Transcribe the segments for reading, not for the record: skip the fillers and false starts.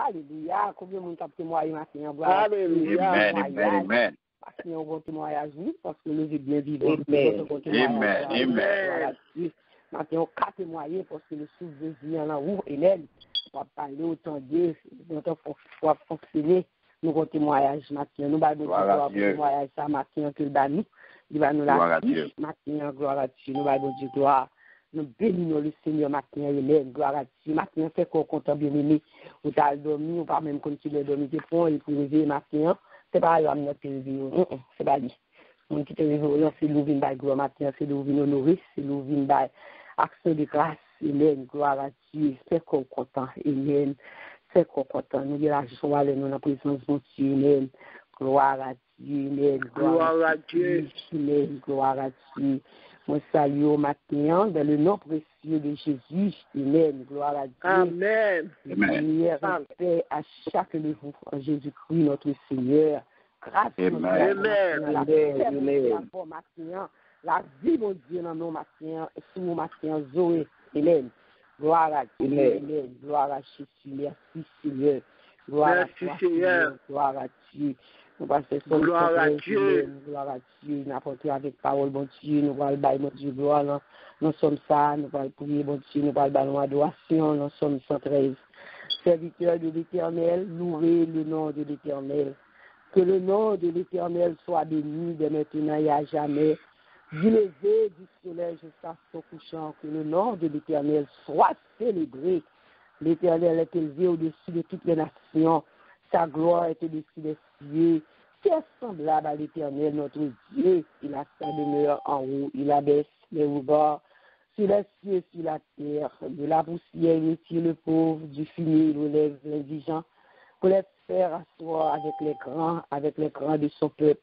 Alléluia. Combien de monde a témoigné matin? Alléluia. Amen. Parce qu'il y a un bon témoignage, parce que nous sommes bien vivants. Amen. Maintenant, on a témoigné parce que le souffle de Jésus en haut, Hélène, on va parler autant Dieu, notre foi fonctionner. Nous avons témoignage maintenant. Nous avons témoignage ça maintenant que le il va nous la dire. Maintenant, gloire à Dieu. Nous avons dit gloire. Nous bénissons le Seigneur maintenant, Hélène, gloire à Dieu. Maintenant, fait qu'on compte bien aimé. Ou t'as dormi, ou pas même continuer de dormir. Il faut réveiller maintenant. C'est pas là, notre télévision. C'est pas lui. Mon qui télévision, c'est l'ouvine by gloire matin, c'est l'ouvine honoré, c'est l'ouvine by action de grâce, Hélène, gloire à Dieu. C'est qu'on content, Hélène. C'est qu'on content. Nous disons la joie, nous, dans la présence de Dieu, Hélène. Gloire à Dieu, Hélène. Gloire à Dieu. Hélène, gloire à Dieu. Moi, salue au matin, dans le nom précieux de Jésus, Hélène, gloire à Dieu. Amen. Prière et paix à chacun de vous, en Jésus-Christ, notre Seigneur. Grâce à Dieu, la vie, mon Dieu, dans nos matins, sous mon matin, Zoé, Hélène. Gloire à Dieu, Hélène. Gloire à Jésus. Merci, Seigneur. Gloire à toi, Seigneur. Gloire à Dieu. Nous allons faire son gloire à Dieu. Gloire à Dieu. Nous apportons avec parole, bon Dieu. Nous allons bailler, mon Dieu, gloire. Nous sommes ça. Nous allons prier, bon Dieu. Nous allons bailler adoration. Nous sommes 113. Serviteurs de l'Éternel, louez le nom de l'Éternel. Que le nom de l'Éternel soit béni de maintenant et à jamais. Du lever du soleil jusqu'à son couchant. Que le nom de l'Éternel soit célébré. L'Éternel est élevé au-dessus de toutes les nations. Sa gloire est au-dessus des cieux. Qui est semblable à l'Éternel, notre Dieu? Il a sa demeure en haut. Il abaisse les regards sur les cieux, sur la terre. De la poussière, il retire le pauvre. Du fumier, il relève l'indigent. Pour les faire asseoir avec les grands de son peuple.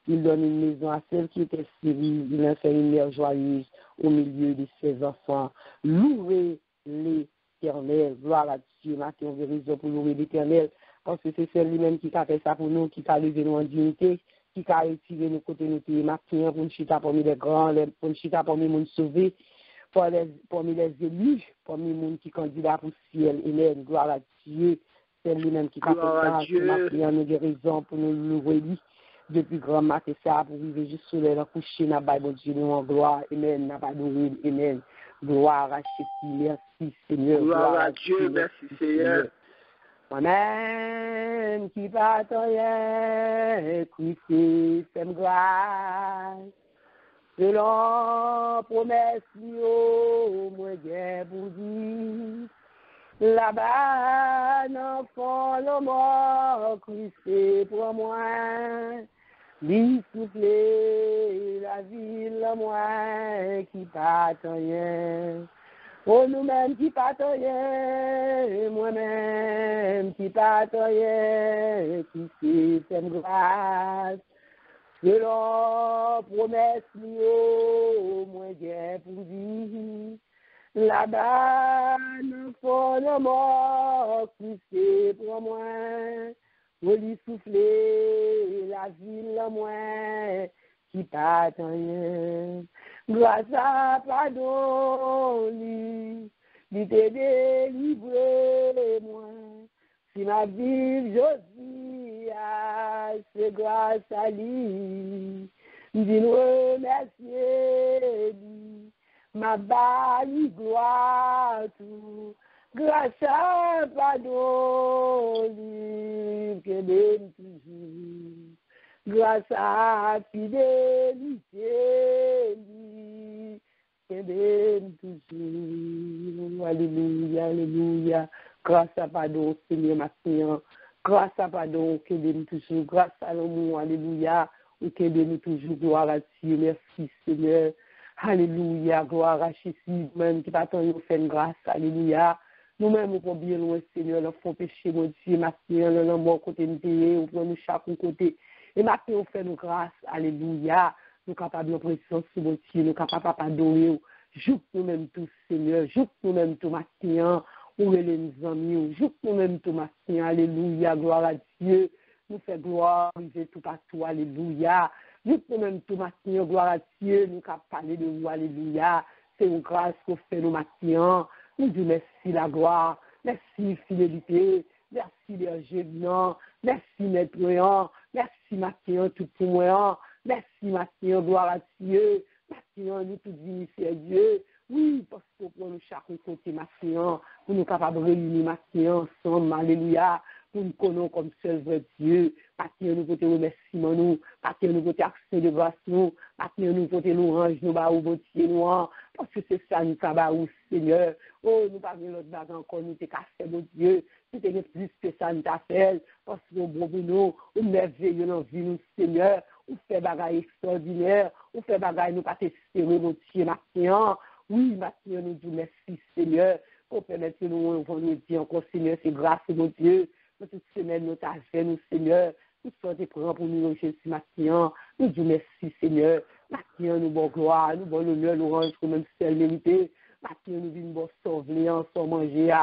Il donne une maison à celle qui était stérile. Il en fait une mère joyeuse au milieu de ses enfants. Louez l'Éternel. Gloire à Dieu. Matin, on veut raison pour louer l'Éternel. Parce que c'est celui lui-même qui a fait ça pour nous, qui a levé nous en dignité, qui a retiré nos côtés de nos matin pour nous chita parmi les grands, pour nous chita parmi les gens sauvés, parmi les élus, parmi les gens qui candidats pour le ciel. Hélène, gloire à Dieu. C'est lui-même qui a fait ça. Matin, nous avons raison pour nous louer lui. Depuis grand matin, ça pour vivre juste sur le coucher, n'a pas de Dieu, nous en gloire. Amen. N'a pas de Amen. Gloire à Jésus. Merci, Seigneur. Gloire à Dieu. Merci, Seigneur. Moi-même qui pas rien, Christ fait grâce. Selon promesse, moi j'ai pour dire. Là-bas, dans fond le mort, Christ pour moi. Lui souffler la ville, moi qui pas rien. Oh, nous-mêmes qui pas rien, moi-même qui pas rien, qui fait grâce. Selon promesse, moi j'ai pour dire. Là-bas, nous font le mort, qui c'est pour moi. Pour lui souffler la ville, moi, qui pas rien. Grâce à pardon, lui t'ai délivré, moi. Si ma vie, Josie, c'est grâce à lui. Dis-nous remercier lui. Ma belle gloire tout, grâce à pardon, lui, que m'aime toujours, grâce à fidélité, lui, que m'aime toujours, alléluia, alléluia, grâce à pardon, Seigneur, ma Seigneur, grâce à pardon, que m'aime toujours, grâce à l'amour, alléluia, que m'aime toujours, gloire à Dieu, merci, Seigneur. Alléluia, gloire à Jésus, même qui va nous faire une grâce, alléluia. Nous-mêmes, nous pouvons bien loin, Seigneur, nous faisons péché, mon Dieu, ma Seigneur, nous avons bon côté de payer, nous prenons chaque côté. Et maintenant, nous faisons grâce, alléluia. Nous sommes capables de présence, mon Dieu, nous sommes capables d'adorer. Joue nous-mêmes tous, Seigneur, joue nous-mêmes tous, ma Seigneur, où les amis, joue nous-mêmes tous, ma Seigneur, alléluia, gloire à Dieu. Nous faisons gloire, tout partout, alléluia. Nous même tout matin, gloire à Dieu, nous avons parlé de vous, alléluia. C'est une grâce qu'on fait nous matin. Nous disons merci la gloire, merci fidélité, merci berger, non. Merci, maître, merci, matin, tout pour moi. Merci, matin, gloire à Dieu. Matin, nous tous venus faire Dieu. Oui, parce que pour nous chaque côté, matin, pour nous capables de réunir matin ensemble, alléluia. Pour nous connaître comme seul vrai Dieu. Matin, nous côté remerciement, nous. Matin, nous côté accès de grâce, nous. Matin, nous côté louange, nous, bah, ou bon Dieu, nous. Parce que c'est ça, nous, cabahou, Seigneur. Oh, nous pas l'autre bague encore, nous, t'es cassé, mon Dieu. C'était plus que ça, nous t'a fait. Parce que, bon, nous, ou merveilleux dans la vie, nous, Seigneur. Ou fait bagaille extraordinaire. Ou fait bagaille, nous, pas t'espérer, mon Dieu, matin. Oui, matin, nous disons merci, Seigneur. Pour permettre que nous, on nous dire encore, Seigneur, c'est grâce, mon Dieu. Pour toute semaine, nous t'as fait, nous, Seigneur. Nous sommes prêts pour nous, Jésus, matin. Nous disons merci, Seigneur. Matin, nous bon gloire, nous bon honneur, nous range comme même seul mérité. Matin, nous venons bon sauver, sans manger,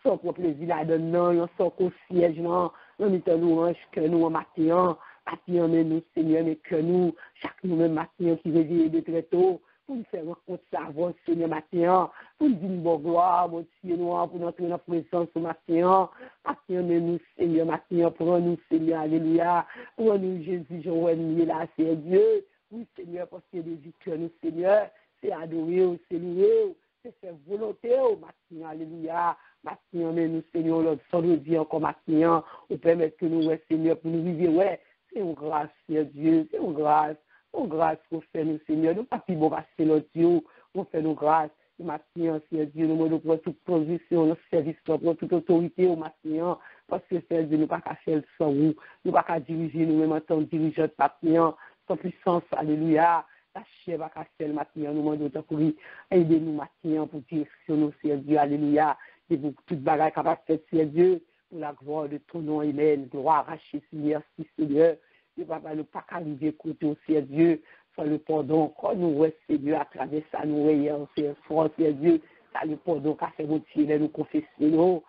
sans pour plaisir là-dedans, sans qu'au siège, non. Nous mettons nous range que nous en matin. Matin, mais nous, Seigneur, mais que nous, chaque nous même matin qui réveille de très tôt. Pour nous faire rencontrer savon, Seigneur, matin, pour nous dire bon gloire, mon Dieu, pour nous entrer dans la présence ce matin. Matin, mais nous, Seigneur, matin, pour nous, Seigneur, alléluia. Pour nous, Jésus, Joël, là, c'est Dieu. Oui, Seigneur, parce que les vies que nous, Seigneur, c'est adorer, c'est louer, c'est faire volonté, matin, alléluia. Matin, mais nous, Seigneur, l'autre, sans nous dire encore matin, ou permettre que nous, ouais, Seigneur, pour nous vivre, ouais, c'est une grâce, Seigneur Dieu, c'est une grâce. Oh, grâce pour faire nous, Seigneur. Nous pas plus bon passer notre Dieu. On fait nos grâces. Maintenant, Seigneur Dieu, nous demandons pour toute position, notre service, pour toute autorité au matin. Parce que, Seigneur Dieu, nous pas qu'à faire sans vous. Nous pas qu'à diriger nous-mêmes en tant que dirigeants de matin. Sans puissance, alléluia. La chair va qu'à faire le matin. Nous demandons pour aider nous matin pour direction nous, Seigneur Dieu, alléluia. Et pour toute bagarre capable de faire, Seigneur Dieu, pour la gloire de ton nom, amen. Gloire à Jésus, merci, Seigneur. Et papa, nous pas qu'arriver côté au Seigneur Dieu, sans le pardon, quand nous ouais, Seigneur, à travers ça, nous voyons, c'est fort, Seigneur Dieu, ça le pardon qu'a fait mon Dieu, nous confessons,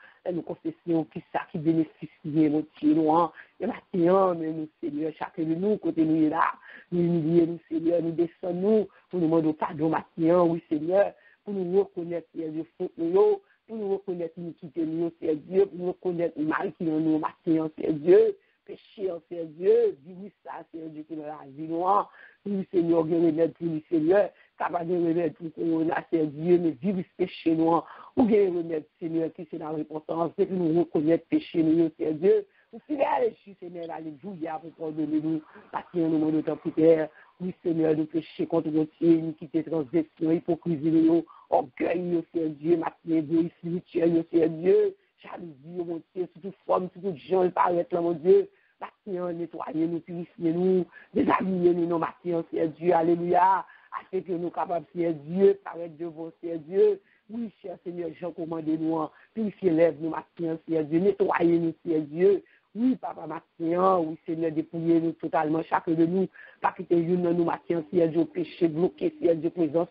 qui ça qui bénéficie, mon Dieu, nous, et maintenant, mais nous, Seigneur, chacun de nous, côté nous est là, nous humilions, nous, Seigneur, nous descendons, pour nous demander pardon maintenant, oui, Seigneur, pour nous reconnaître, Seigneur Dieu, faute nous, pour nous reconnaître l'iniquité, nous, Seigneur Dieu, pour nous reconnaître le mal qui est en nous, maintenant, Seigneur Dieu, péché, Seigneur Dieu, dis-nous ça, Seigneur Dieu, qui est dans la vie noire. Oui, Seigneur, bien remède pour lui, Seigneur, capable de remède pour Corona, Seigneur Dieu, mais dis-nous ce péché noir. Ou bien remède, Seigneur, qui c'est dans la repentance, c'est que nous reconnaître péché, nous, Seigneur Dieu. Ou si allez, Seigneur, alléluia, pour pardonner nous, parce que nous demandons ton prière. Oui, Seigneur, nous péchés contre notre Dieu, nous quitter transgression, hypocrisie, nous, orgueil, Seigneur Dieu, matin, spirituel, Seigneur Dieu. Jalousie, mon Dieu, sous toute forme, sous toute gens, paraît là, mon Dieu. Matin, nettoyez-nous, purifiez-nous, déshabillez-nous, nos matins, Seigneur Dieu, alléluia. Afin que nous capables, Seigneur Dieu, paraître devant, Seigneur Dieu. Oui, cher Seigneur, Jean, commandez-nous, purifiez lève-nous, matin, Seigneur Dieu, nettoyez-nous, Seigneur Dieu. Oui, papa, matin, oui, Seigneur, dépouillez-nous totalement, chacun de nous, pas quitter une de nous, matin, Seigneur Dieu, péché, bloqué, Seigneur Dieu, présence,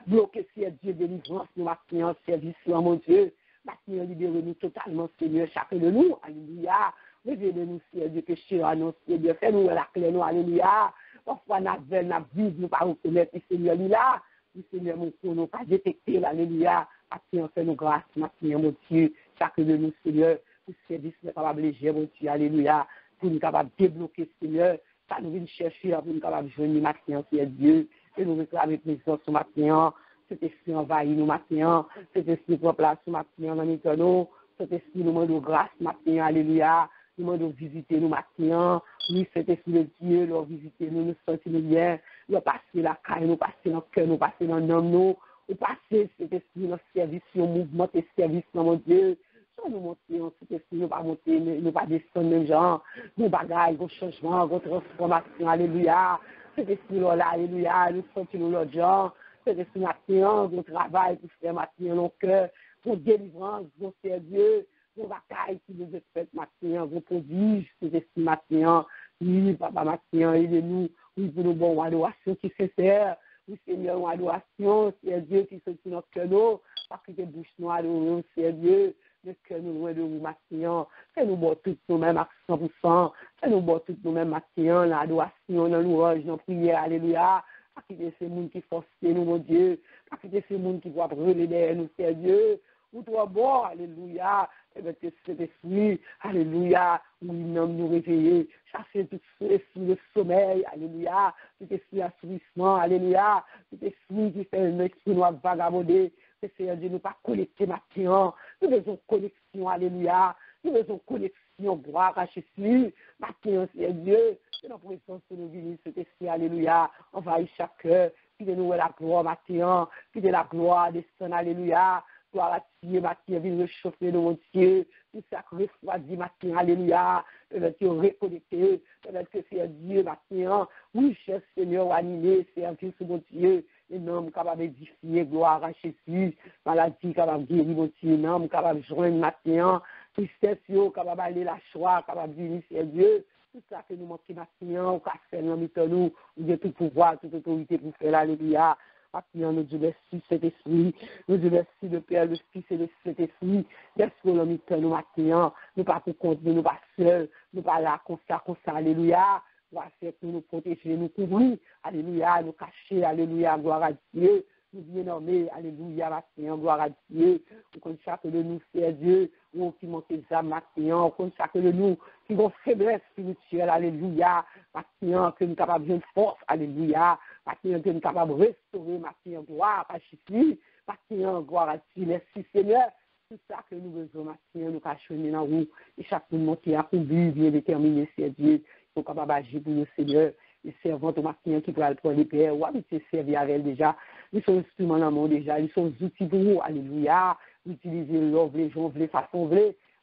bloqué, Seigneur Dieu, délivrance, nous, matin, service, mon Dieu. Maintenant, libérez-nous totalement, Seigneur, chacun de nous, alléluia. Révélez-nous, Seigneur, du péché, annonce, Seigneur, fais-nous la clé, nous, alléluia. Parfois, nous avons la vie, nous pas reconnaître, Seigneur, là. Oui, Seigneur, mon Dieu, nous pas détecter, alléluia. Maintenant, fais-nous grâce, maintenant, mon Dieu, chacun de nous, Seigneur, pour ce service, nous capables de léger, mon Dieu, alléluia, pour nous capables de débloquer, Seigneur, ça nous vient chercher, pour nous capables de joindre maintenant, Seigneur Dieu, et nous réclamer présence ce matin. Cet esprit envahit nous matin, cet esprit prend place ce matin dans l'éternel, cet esprit nous demande grâce matin, alléluia, nous demande visiter nous matin, oui, cet esprit de Dieu, leur visiter nous, nous sentir bien, nous passer la caille, nous passer dans le cœur, nous passer dans l'âme, nous passer cet esprit dans le service, au mouvement de service, dans mon Dieu, sans nous monter, cet esprit, nous pas monter, nous pas descendre, même genre, nous bagaille, nos changements, nos transformations, alléluia, cet esprit là, alléluia, nous sentons l'autre genre, c'est ce matin, mon travail pour faire matin dans cœur, pour délivrance, pour faire Dieu, pour bataille qui nous expecte matin, pour prodige, c'est ce matin, oui, papa matin, aidez-nous, oui, pour nos bons adorations qui sincères, oui, Seigneur, une adoration, c'est Dieu qui se tient dans notre cœur, parce que tes bouches nous adorons, c'est Dieu, le cœur nous loin de vous matin, fais-nous boire toutes nous-mêmes à 100%, fais-nous boire toutes nous-mêmes matin, l'adoration, la louange, la prière, alléluia. Pas quitter ces gens qui forcent nous, mon Dieu. Pas quitter ces gens qui voient brûler derrière nous, c'est Dieu. Ou toi, bon, alléluia. et bien que cet esprit, alléluia, oui, nous réveiller, chasser tout esprit de sommeil, alléluia, tout esprit d'assouvissement, alléluia, tout esprit qui fait un esprit noir vagabonder, que Seigneur Dieu, nous pas connecter maintenant, nous devons connexion, alléluia, nous devons connexion, gloire à Jésus, maintenant, Seigneur Dieu, que notre présence nous vient, cet esprit, alléluia, envahit chaque cœur, puis de nous la gloire maintenant, puis de la gloire descend, alléluia, gloire à Dieu, maintenant, viens réchauffer de mon Dieu, tout ça refroidi maintenant, alléluia, peut-être reconnecter, peut-être que c'est Dieu maintenant, oui, cher Seigneur, animé, servir sur mon Dieu, un homme capable d'édifier, gloire à Jésus, maladie capable de guérir, mon Dieu, un homme capable de joindre maintenant, tristesse, capable d'aller la choix, capable de venir, c'est Dieu, tout ça que nous manquons maintenant, ou qu'à faire dans nous, ou de tout pouvoir, toute autorité pour faire l'alléluia. Maintenant, nous Dieu merci cet esprit, nous Dieu merci le Père, le Fils et le Saint-Esprit, merci pour l'homme nous maintenant, nous pas pour compte, nous pas seuls, nous pas là, comme ça, alléluia, nous va faire pour nous protéger, nous couvrir, alléluia, nous cacher, alléluia, gloire à Dieu, nous bien nommer, alléluia, maintenant, gloire à Dieu, ou comme chacun de nous, c'est Dieu, ou qui manque des âmes, maintenant, ou comme chacun de nous, qui ont faiblesse spirituelle, alléluia, maintenant, que nous sommes capables de force, alléluia, maintenant, que nous sommes capables de restaurer, maintenant, gloire à Jésus, maintenant, gloire à Dieu, merci Seigneur, tout ça que nous besoin, maintenant, nous cachons dans nous, et chaque monde qui a conduit, bien déterminé, c'est Dieu, ils sont capables d'agir pour nous, Seigneur, les servants au matin qui pourraient prendre les pères, ou habiter servir avec déjà, ils sont instruments dans le monde déjà, ils sont outils pour nous, alléluia, utiliser l'œuvre, les gens, les façons,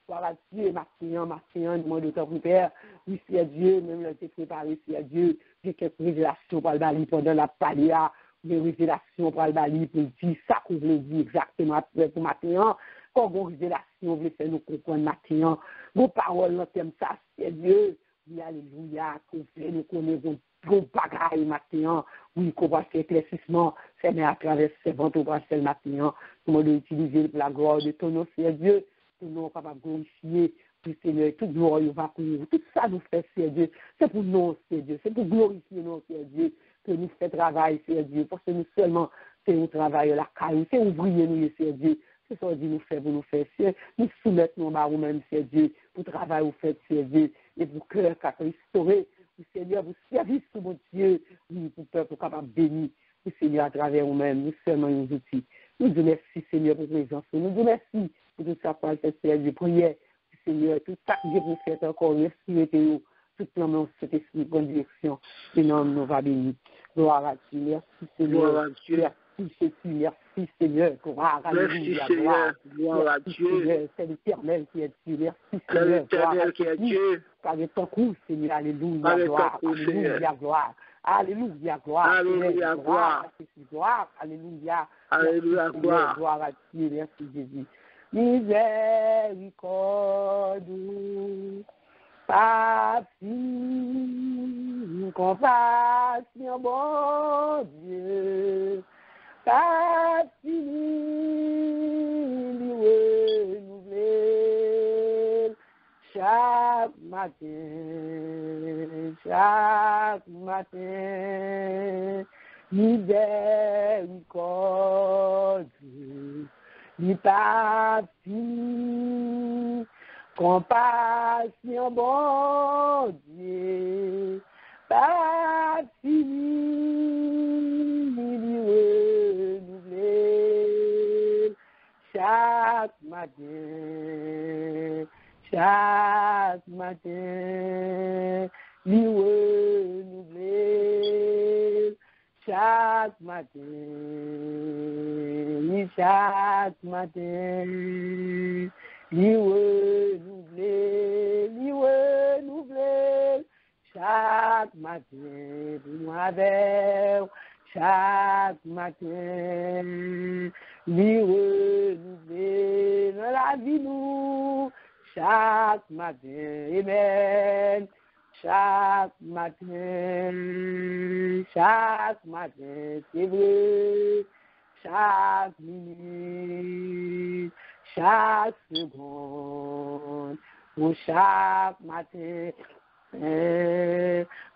voilà Dieu, matin, nous demandons ton Père, oui, c'est Dieu, même là, t'es préparé, c'est Dieu, j'ai quelques révélations pour le bali pendant la palia, des révélations pour le bali pour dire ça qu'on veut dire exactement pour matin, quand vos révélations veulent faire nous comprendre matin, vos paroles, dans thème ça, c'est Dieu, oui, alléluia, qu'on fait nous connaître vos bagailles matin, oui, qu'on va faire éclaircissement, c'est mais à travers ces ventes, on va faire le matin, comment l'utiliser pour la gloire de ton nom, c'est Dieu, pour nous capables de glorifier, puis Seigneur, toute gloire va pour nous, tout ça nous fait, c'est Dieu, c'est pour nous, c'est Dieu, c'est pour glorifier nous, c'est Dieu, que nous fait travail, c'est Dieu, parce que nous seulement, c'est un travail la caille, c'est ouvrier nous, c'est Dieu, c'est ça Dieu nous fait pour nous faire, c'est nous soumettre nos barres même, c'est Dieu, pour travail vous faites, c'est Dieu, et pour cœur qu'à restaurer, Seigneur, vous servir sous mon Dieu, oui, pour peuple capable de bénir, Seigneur, à travers nous-mêmes, nous seulement nos outils. Nous vous remercions, Seigneur, pour présence. Nous vous remercions pour tout ça pour faire Seigneur, prière, Seigneur, tout ça que vous faites encore, merci, tout le monde, cet esprit, bonne direction, et non, nous va bénir. Gloire à Dieu, merci, Seigneur. Gloire à Dieu. Merci, Jésus, merci, Seigneur. Gloire à Dieu. Merci, Seigneur. Gloire à Dieu. C'est l'Éternel qui est Dieu. Merci, C'est Seigneur. l'Éternel qui est Dieu. Par ton coup, Seigneur, alléluia, Avec gloire, ton coup, Seigneur. alléluia, gloire. Alléluia, gloire. Alléluia, gloire. Gloire, alléluia. Alléluia, Merci, gloire. Gloire à Dieu, merci Jésus. Miséricorde, papi, compassion, bon Dieu, papi, renouvelé chaque matin, miséricorde, ni papi, compassion, bon Dieu, papi, renouvelé chaque matin, lui renouvelé chaque matin, lui renouvelé chaque matin, pour nous avec chaque matin, lui renouvelé dans la vie nous, chaque matin, amen. Chaque matin, c'est vrai, chaque minute, chaque seconde, pour chaque matin,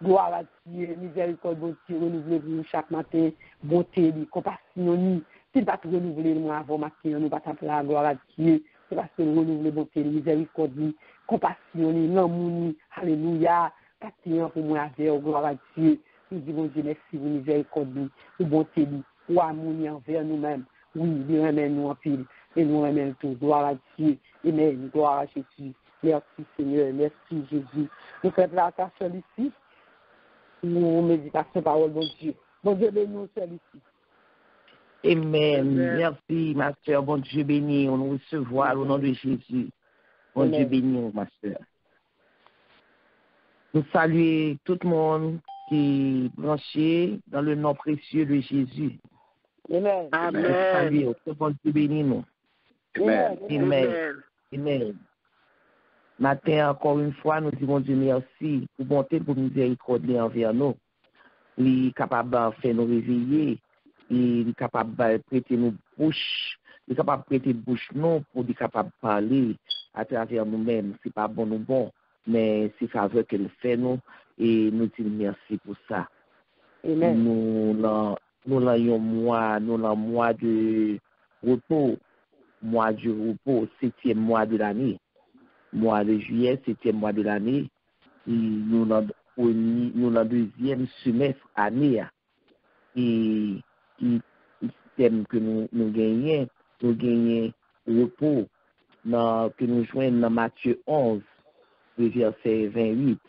gloire à Dieu, miséricorde, bon Dieu, renouvelez pour chaque matin, bonté, compassion, s'il va te renouveler, nous avant matin, nous va t'appeler la gloire à Dieu, c'est parce que nous renouveler bonté, miséricorde, compassion, l'amour, alléluia, patient pour moi avec, gloire à Dieu. Nous disons Dieu merci pour miséricorde, pour bonté, pour amour envers nous-mêmes. Oui, il remet nous en pile, et nous remet tout. Gloire à Dieu, amen, gloire à Jésus. Merci Seigneur, merci Jésus. Nous faisons la tâche ici, nous méditation parole bon Dieu. Bon Dieu bénis ici. Amen. Merci, ma soeur. Bon Dieu béni. On nous recevoir au nom de Jésus. Bon Dieu béni, ma soeur. Nous saluons tout le monde qui est branché dans le nom précieux de Jésus. Amen. Amen. Nous saluons. Bon Dieu béni, nous. Amen. Amen. Amen. Matin, encore une fois, nous disons Dieu merci pour bonté, pour miséricorde envers nous. Il est capable de faire nous réveiller. Il est capable de prêter nos bouches. Il est capable de prêter bouche nous pour être capable de parler à travers nous-mêmes. Ce n'est pas bon ou bon, mais c'est faveur qu'il fait nous et nous disons merci pour ça. Amen. Nous avons un mois de repos, mois du repos, 7e mois de l'année. Mois de juillet, 7e mois de l'année. Nous avons le deuxième semestre année. Et le système que nous gagnons repos que nous joignons dans Matthieu 11, le verset 28.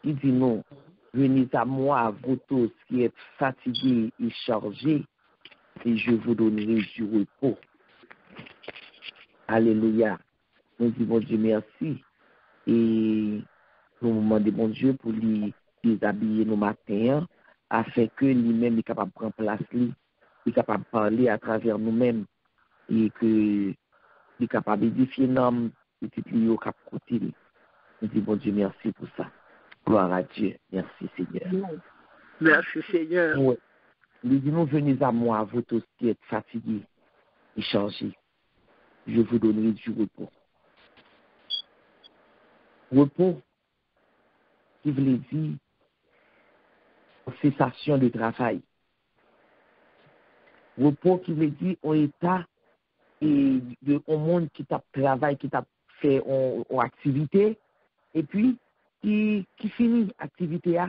Il dit non, venez à moi, vous tous qui êtes fatigués et chargés, et je vous donnerai du repos. Alléluia. Nous disons Dieu merci. Et nous demandons bon Dieu pour les habiller nos matins, afin que lui-même est capable de prendre place, il est capable de parler à travers nous-mêmes, et que il est capable d'édifier l'homme, petit lieu au cap côté. Nous disons bon Dieu merci pour ça. Gloire à Dieu. Merci Seigneur. Merci Seigneur. Oui. Nous disons venez à moi, vous tous qui êtes fatigués et chargés. Je vous donnerai du repos. Repos qui veut dire cessation de travail. Repos qui veut dire un état et de un monde qui t'a travail, qui t'a fait en activité, et puis qui finit l'activité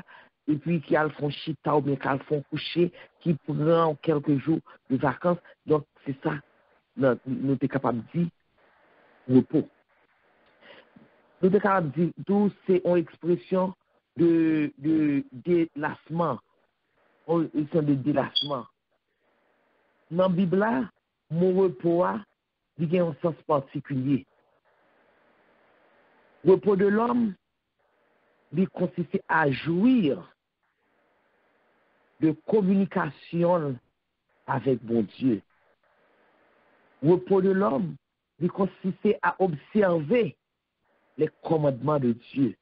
et puis qui a le fond chita ou bien qui a le fond coucher, qui prend quelques jours de vacances. Donc c'est ça, nous sommes capables de dire repos. Nous sommes capables de dire d'où c'est une expression de délassement. Ils sont de délassement. Dans la Bible, mon repos a un sens particulier. Le repos de l'homme, il consiste à jouir de communication avec bon Dieu. Le repos de l'homme, il consiste à observer les commandements de Dieu.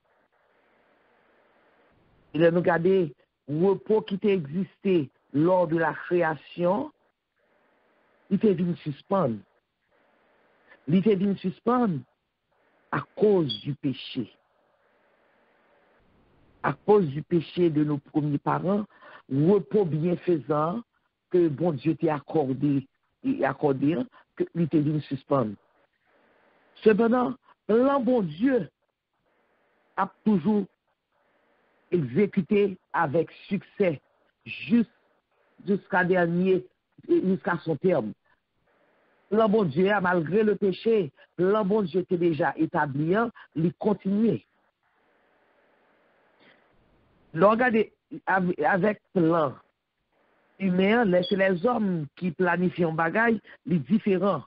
Il a regardé le repos qui existait lors de la création, il était venu suspendre. Il était venu suspendre à cause du péché. À cause du péché de nos premiers parents, repos bienfaisant que bon Dieu t'a accordé, que il était venu suspendre. Cependant, l'un bon Dieu a toujours exécuté avec succès jusqu'à son terme. L'un bon Dieu, malgré le péché, l'un bon Dieu était déjà établi, il continuait. Regardez, avec l'an humain, c'est les hommes qui planifient un bagage, les différents.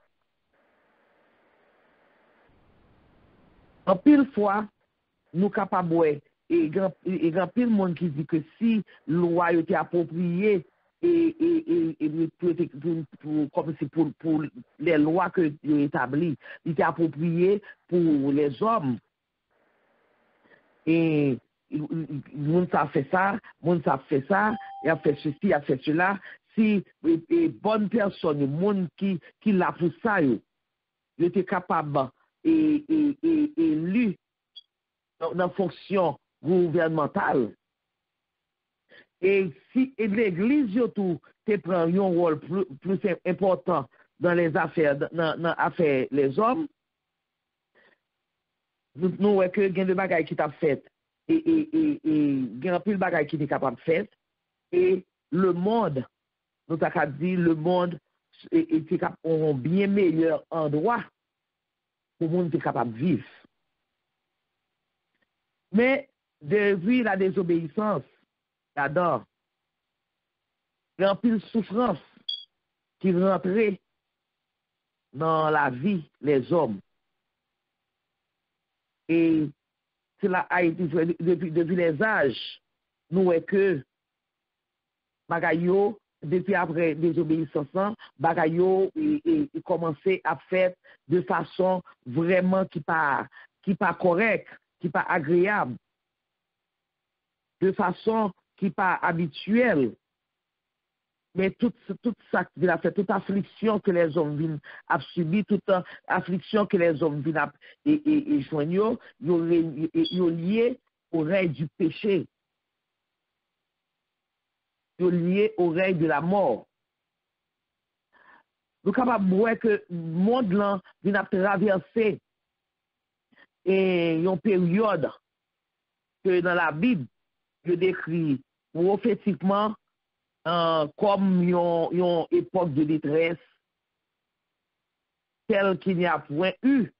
En pile fois, nous capables, et grand pile monde qui dit que si loi était appropriée comme c'est pour les lois que Dieu établit, il était approprié pour les hommes. Et monde ça fait ça, monde ça fait ça, et a fait ceci, a fait cela. Si bonne personne, monde qui l'a pour ça, il était capable et élu dans la fonction gouvernementale. Et si l'Église surtout te prend un rôle plus important dans les affaires, dans affaires les hommes, nous ouais que gain de bagaille qui t'a fait et gain plus de bagaille qui est capable de faire et le monde nous t'a dit le monde est un bien meilleur endroit pour le monde est capable de vivre. Mais depuis la désobéissance, là-dedans, il y a un peu de souffrance qui rentrait dans la vie des hommes. Et cela a été depuis les âges, nous voyons que Bagayo, depuis après désobéissance, Bagayo est commencé à faire de façon vraiment qui pas correcte, qui pas agréable, de façon qui pas habituelle. Mais toute ça qu'il a fait, toute affliction que les hommes viennent à subir, toute affliction que les hommes viennent à joindre, ils sont liés au règne du péché. Ils sont liés au règne de la mort. Nous sommes capables de voir que le monde là vient à traverser une période que dans la Bible, je décris prophétiquement comme une époque de détresse telle qu'il n'y a point eu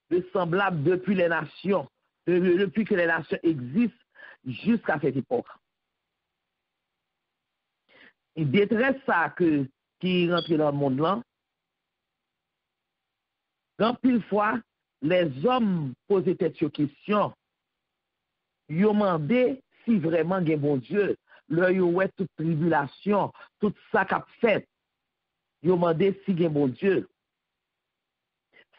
de semblable depuis les nations, depuis que les nations existent jusqu'à cette époque. Une détresse ça qui rentre dans le monde là, dans pile fois, les hommes posaient cette question, ils ont demandé si vraiment il y a bon Dieu. Là, ils ont toute tribulation, tout ça qu'a fait. Ils ont demandé si il y a bon Dieu.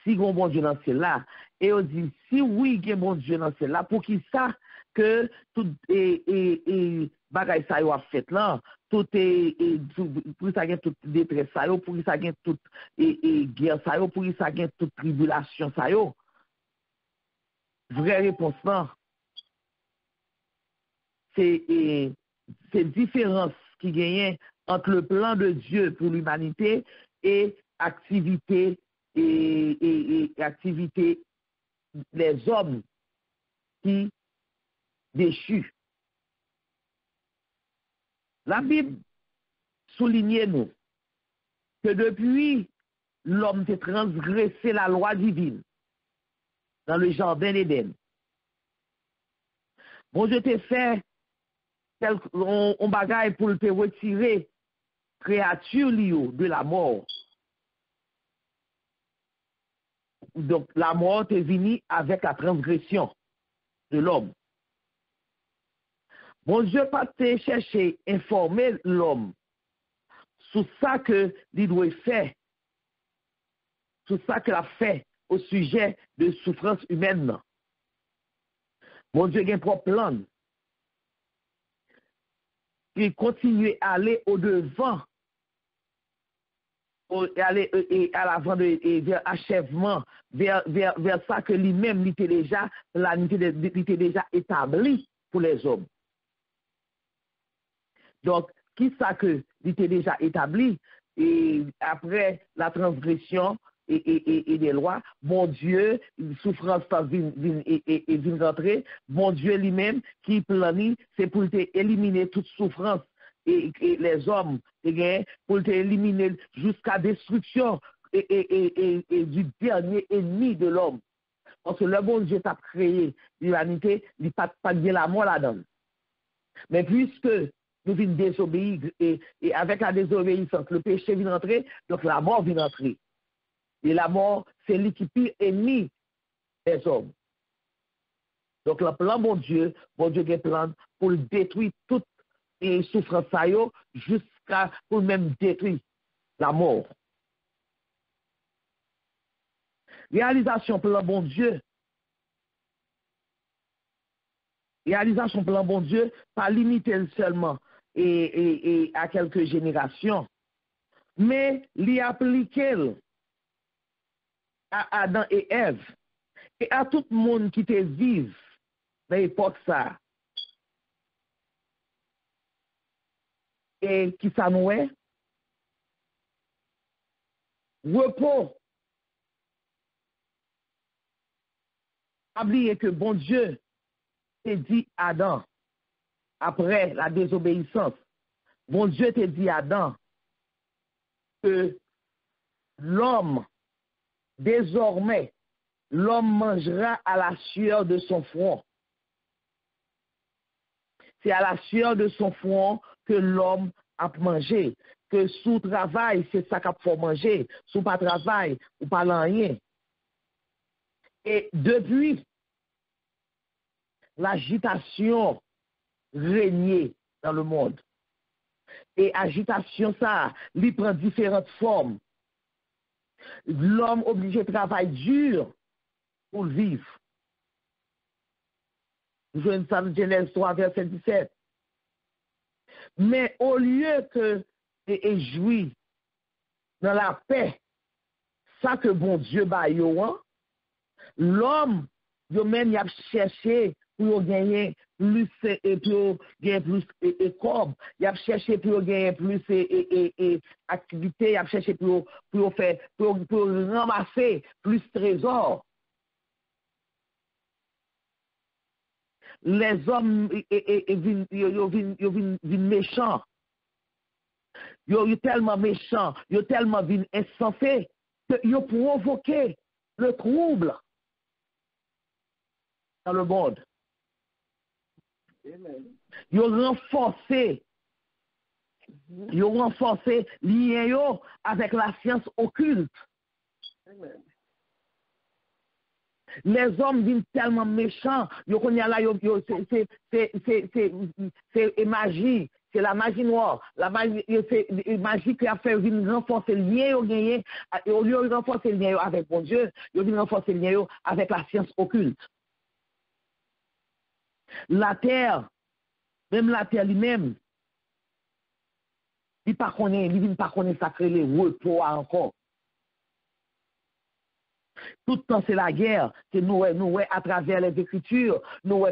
Si il y a bon Dieu dans cela. Et ils ont dit, si oui, il y a bon Dieu dans cela, pour qui ça que tout bagaille ça a fait là, tout pour ça gagne toute détresse ça pour ça gagne toute guerre ça pour ça gagne toute tribulation ça yo. Vraie réponse là, c'est différence qui gagne entre le plan de Dieu pour l'humanité et activité activité des hommes qui déchus. La Bible souligne nous que depuis l'homme s'est transgressé la loi divine dans le jardin d'Éden. Bon Dieu t'a fait on bagaille pour te retirer créature de la mort. Donc la mort est venue avec la transgression de l'homme. Bon Dieu pas te chercher informer l'homme sur ça que il doit faire, sur ça qu'il a fait au sujet de souffrance humaine. Bon Dieu a un propre plan. Il continue à aller au-devant, aller à l'avant vers achèvement, vers ça que lui-même était déjà établi pour les hommes. Donc, qui ça que il était déjà établi et après la transgression et des lois, bon Dieu, souffrance vient rentrer, bon Dieu lui-même qui planifie, c'est pour éliminer toute souffrance et les hommes, pour éliminer jusqu'à destruction et du dernier ennemi de l'homme. Parce que le bon Dieu t'a créé l'humanité, il n'y a pas de la mort là-dedans. Mais puisque nous venons désobéir et avec la désobéissance, le péché vient rentrer, donc la mort vient rentrer. Et la mort, c'est lui qui pire ennemi des hommes. Donc le plan bon Dieu a un plan pour détruire toute souffrance jusqu'à pour même détruire la mort. Réalisation plan bon Dieu. Réalisation plan bon Dieu, pas limité seulement et à quelques générations, mais l'y appliquer à Adam et Ève et à tout le monde qui te vive dans l'époque ça. Et qui ça nous est? Repos. oubliez que bon Dieu t'a dit à Adam, après la désobéissance, bon Dieu t'a dit à Adam que l'homme, désormais, l'homme mangera à la sueur de son front. C'est à la sueur de son front que l'homme a mangé. Que sous travail, c'est ça qu'il faut manger. Sous pas travail, ou pas rien. Et depuis, l'agitation régnait dans le monde. Et agitation, ça, lui prend différentes formes. L'homme obligé de travailler dur pour vivre. Vous voyez ça dans Genèse 3, verset 17. Mais au lieu que et jouir dans la paix, ça que bon Dieu ba yo, hein, l'homme, yo même y a cherché pour gagner plus et pour gagner plus et corps, y a cherché pour gagner plus et activité, y a cherché pour faire pour ramasser plus trésors. Les hommes viennent méchants. Ils sont tellement méchants, ils sont tellement insensés qu'ils ont provoqué le trouble dans le monde. Ils ont renforcé lien avec la science occulte. Amen. Les hommes viennent tellement méchants, c'est magie, c'est la magie noire, la magie qui a fait renforcer le lien gagné, et au lieu de renforcer le lien avec mon Dieu, ils viennent renforcer le lien avec la science occulte. La terre, même la terre lui-même, il ne vient pas connaître sacré les repos encore. Tout le temps, c'est la guerre. C'est nous, à travers les Écritures, nous,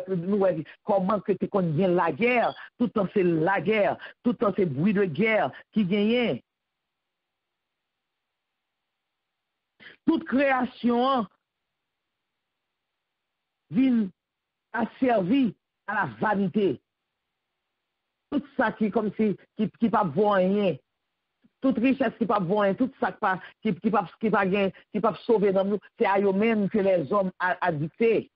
comment que tu connais bien la guerre. Tout le temps, c'est la guerre. Tout le temps, c'est le bruit de guerre qui gagne. Toute création vient à servir à la vanité. Tout ça qui comme si qui pas voir rien. Toute richesse qui pas voir, tout ça qui pas sauver dans nous, c'est à eux-mêmes que les hommes a dicté.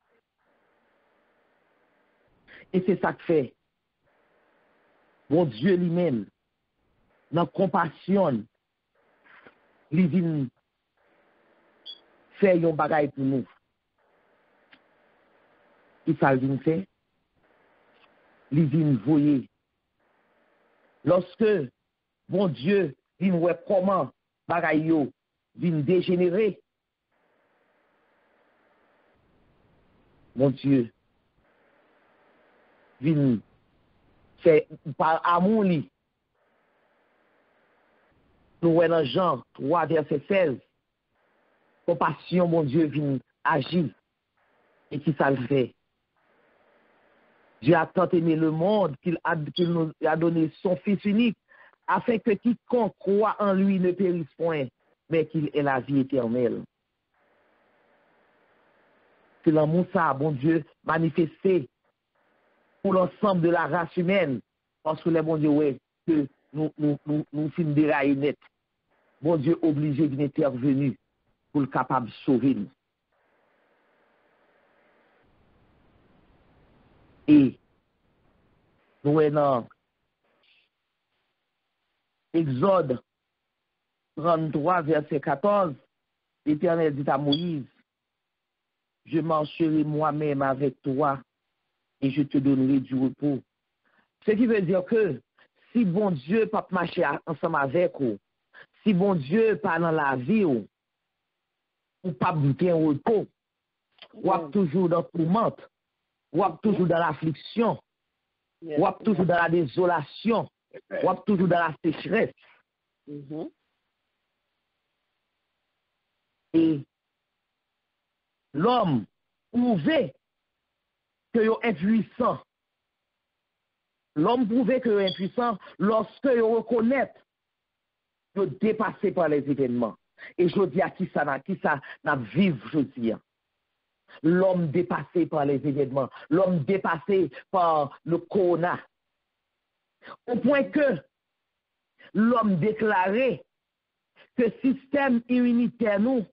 Et c'est ça que fait. Bon Dieu lui-même, dans compassion, il vient faire un bagage pour nous. Qui ça vient faire? Il vient voyer. Lorsque bon Dieu vient voir comment bagay yo vient dégénérer, mon Dieu vient faire par amour li. Nous voyons dans Jean 3 verset 16, compassion mon Dieu vient agir. Et qui ça le fait? Dieu a tant aimé le monde qu'il nous a donné son Fils unique, afin que quiconque croit en lui ne périsse point, mais qu'il ait la vie éternelle. C'est l'amour ça, bon Dieu, manifesté pour l'ensemble de la race humaine, parce que les bon Dieu, ouais, que nous finissons dérailler net. Bon Dieu obligé d'intervenir pour le capable de sauver nous. Et nous dans Exode 33, verset 14, l'Éternel dit à Moïse, je marcherai moi-même avec toi et je te donnerai du repos. Ce qui veut dire que si bon Dieu pas marcher ensemble avec vous, si bon Dieu pas dans la vie ou pas bien repos, ou toujours dans le tourmente, ou toujours dans l'affliction, ou toujours dans la désolation, ou toujours dans la sécheresse. Et l'homme prouvait qu'il est impuissant. L'homme prouvait qu'il est impuissant lorsque il reconnaît qu'il est dépassé par les événements. Et je dis à qui ça n'a vivre, je dis. L'homme dépassé par les événements, l'homme dépassé par le corona. Au point que l'homme déclarait que le système immunitaire nous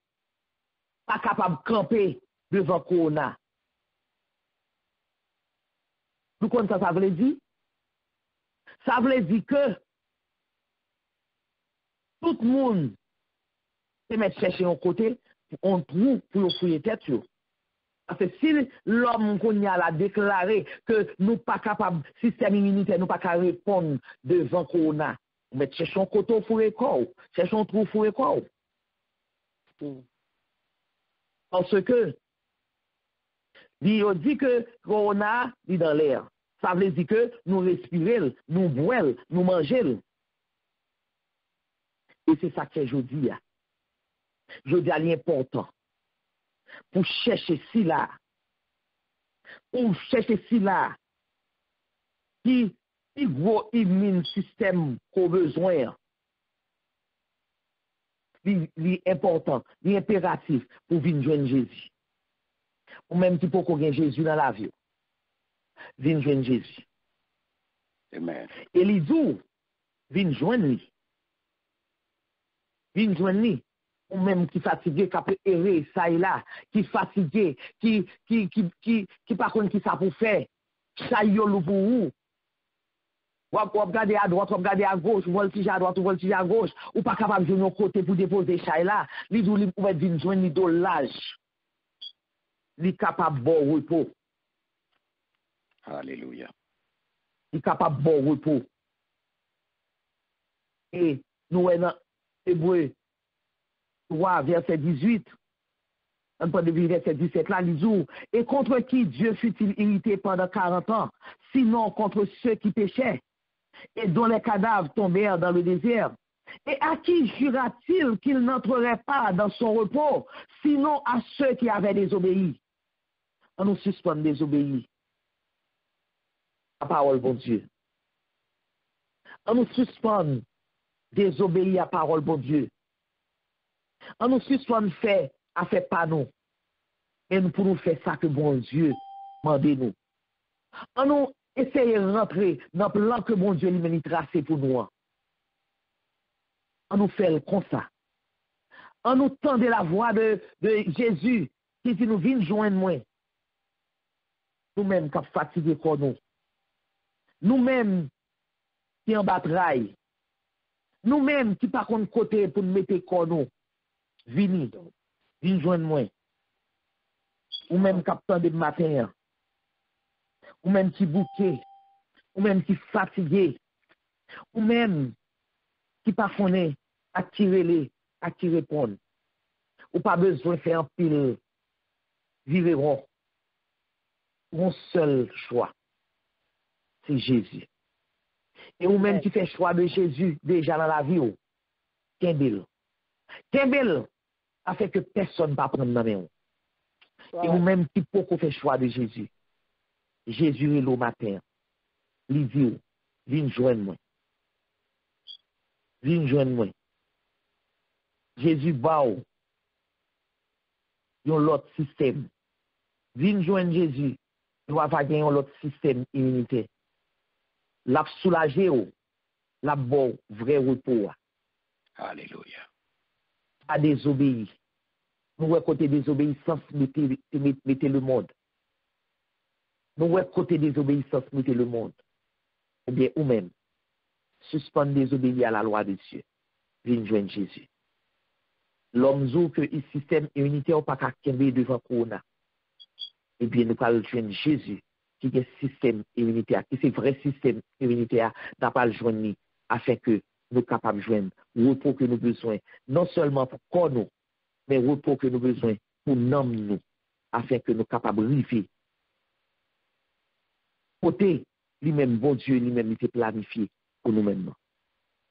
pas capable de camper devant corona. Vous comprenez ça veut dire? Ça veut dire que tout le monde se met chercher un côté, on trouve pour fouiller tête. Parce que si l'homme qu'on a déclaré que nous pas capable, système immunitaire, nous pas capable de répondre devant corona, on met chercher un côté pour corps, chercher un trou pour corps. Parce que, il dit que corona est dans l'air. Ça veut dire que nous respirons, nous boivons, nous mangeons. Et c'est ça que je dis. Je dis à l'important. Pour chercher si là. Pour chercher si là. Qui gros immune système qu'on a besoin. L'important, l'impératif pour venir joindre Jésus. Ou même si pour qu'on ait Jésus dans la vie. Venir joindre Jésus. Amen. Et les jours, venir joindre lui. Venir joindre lui. Ou même qui fatigué, qui peut errer, ça et là, qui fatigué, qui par contre qui ça pour faire, ça y est pour vous. Ou regarder à droite, ou regarder à gauche, ou voltiger à droite, ou voltiger à gauche, ou pas capable de nos côté pour déposer ça et là, les jours, ils peuvent venir joindre de l'âge. Ils sont capables de bon repos. Alléluia. Ils sont capables de bon repos. Et nous, dans Hébreu 3, verset 18, on peut dire verset 17 là, il dit, et contre qui Dieu fut-il irrité pendant 40 ans, sinon contre ceux qui péchaient, et dont les cadavres tombèrent dans le désert. Et à qui jura-t-il qu'il n'entrerait pas dans son repos, sinon à ceux qui avaient désobéi? On nous suspend désobéir. La parole, bon Dieu. On nous suspend désobéir à la parole, bon Dieu. On nous suspend faire à faire pas nous. Et nous pourrons faire ça que bon Dieu mande nous. On nous essayer de rentrer dans le plan que bon Dieu lui a tracé pour nous. On nous fait comme ça. On nous tend la voix de Jésus qui dit nous venons joindre moi. Nous-mêmes qui sommes fatigués pour nous. Nous-mêmes qui en bataille. Nous-mêmes qui pas contre côté pour nous mettre pour nous. Venez joindre moi. Ou même qui attendent le matin. Ou même qui bouquet. Ou même qui fatigué. Ou même qui pas fondé à tirer répondre. Ou pas besoin de faire un pile. Vivront. Mon seul choix, c'est Jésus. Et ou même qui fait choix de Jésus déjà dans la vie, Kembel. Kembel a fait que personne ne va prendre dans la main. Et ou même qui peut faire choix de Jésus. Jésus est le matin. Il dit, viens joindre moi. Viens joindre moi. Jésus bat l'autre système. Viens joindre Jésus. Il va gagner l'autre système immunitaire. La soulager, la bon vrai repos. Alléluia. Pas désobéir. Nous à côté désobéissance, mettez le monde. Nous à côté désobéissance, mettez le monde. Ou bien ou même, suspendre désobéir à la loi de Dieu. Viens joindre Jésus. L'homme dit que le système immunitaire n'a pas qu'à tomber devant Corona. Eh bien, nous parlons de Jésus, qui est le système immunitaire, qui est le vrai système immunitaire, n'a pas le joindre, afin que nous soyons capables de joindre le repos que nous avons besoin, non seulement pour corps nous, mais le repos que nous avons besoin pour nous, afin que nous soyons capables de vivre. Côté, lui-même, bon Dieu, lui-même, il était planifié pour nous-mêmes.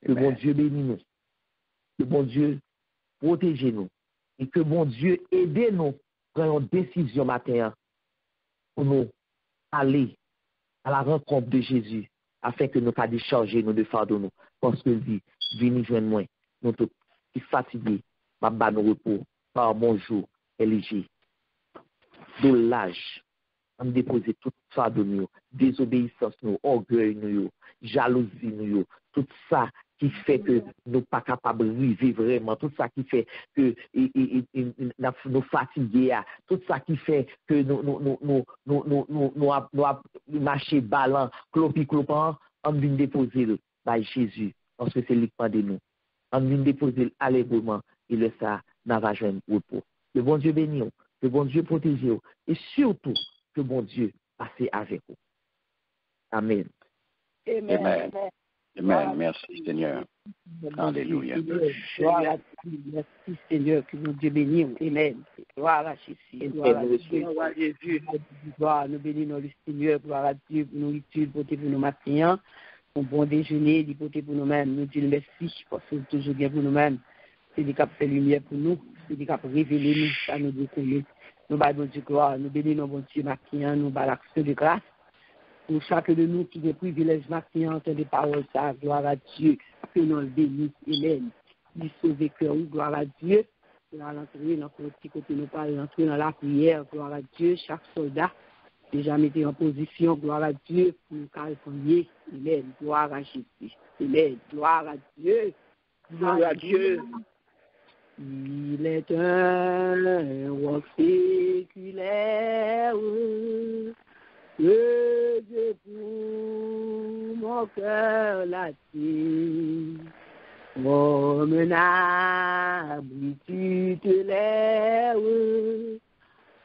Que bon Dieu bénisse nous. Que bon Dieu protège nous. Et que bon Dieu aide nous à prendre une décision matin pour nous aller à la rencontre de Jésus afin que nous puissions décharger nos fardeaux nous. Parce que dit, venez joindre moi, nous sommes fatigués, ma nos repos, par bon jour, éligé. dolage, on dépose tout ça de nous, désobéissance, nous, orgueil, nous, jalousie, nous, tout ça qui fait que nous pas capables de vivre vraiment, tout ça qui fait que nous fatigués, tout ça qui fait que nous marcher ballant, clopant, on vient déposer par Jésus, parce que c'est lui qui de nous. On vient déposer allègrement, et le ça n'a pas joué repos. Le bon Dieu bénit, le bon Dieu protège, et surtout, que bon Dieu passe avec vous. Amen. Amen. Amen. Amen. Merci Seigneur. Alléluia. Merci Seigneur, que mon Dieu bénisse. Amen. Gloire à Jésus. Gloire à Jésus. Gloire, nous bénissons le Seigneur. Gloire à Dieu pour nous utile, pour nous matin. Un bon déjeuner, pour nous-mêmes. Nous disons merci parce que toujours bien pour nous-mêmes. C'est lui qui a fait lumière pour nous. C'est lui qui a révélé nous, ça nous découvrir. Nous bâtons du gloire, nous bénissons bon Dieu matin, nous bâtons l'action de grâce. Pour chacun de nous qui a des privilèges matin, entendre des paroles, ça, gloire à Dieu, que nous le bénissons, Hélène, du sauver cœur, gloire à Dieu. Nous allons entrer dans le petit côté, nous parlons, entrer dans la prière, gloire à Dieu, chaque soldat déjà mis en position, gloire à Dieu, pour calmer, Hélène, gloire à Jésus, Hélène, gloire à Dieu, gloire à Dieu. Il est un roi séculaire, le Dieu pour mon cœur latin, comme un abri tutélaire,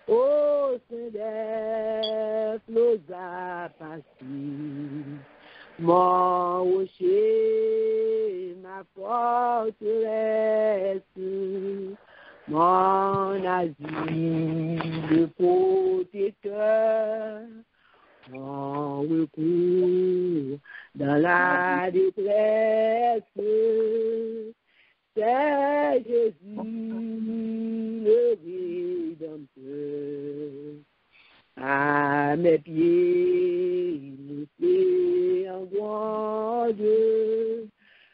au sein des flots apacibles. Mon rocher, ma forteresse, mon asile protecteur, mon recours dans la détresse, c'est Jésus le Rédempteur. À mes pieds, il fait en grande,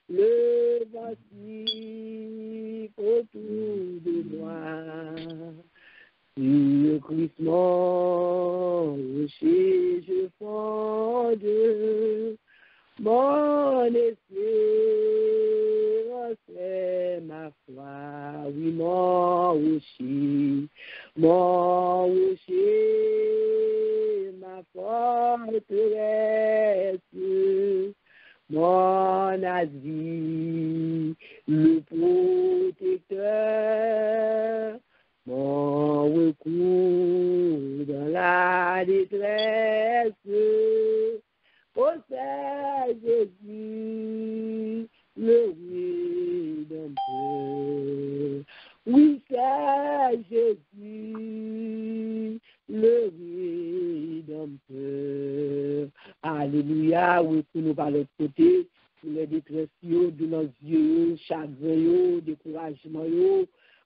le voici autour de moi. Sur Christ mon rocher je fonde, mon espérance est ma foi, oui mon rocher, ma forteresse, mon asile, le protecteur, mon recours dans la détresse, oh c'est Jésus, le Rédempteur. Oui, c'est Jésus, le Rédempteur. Alléluia, oui, pour nous par l'autre côté, pour les détresses, de nos yeux, chagrin, découragement,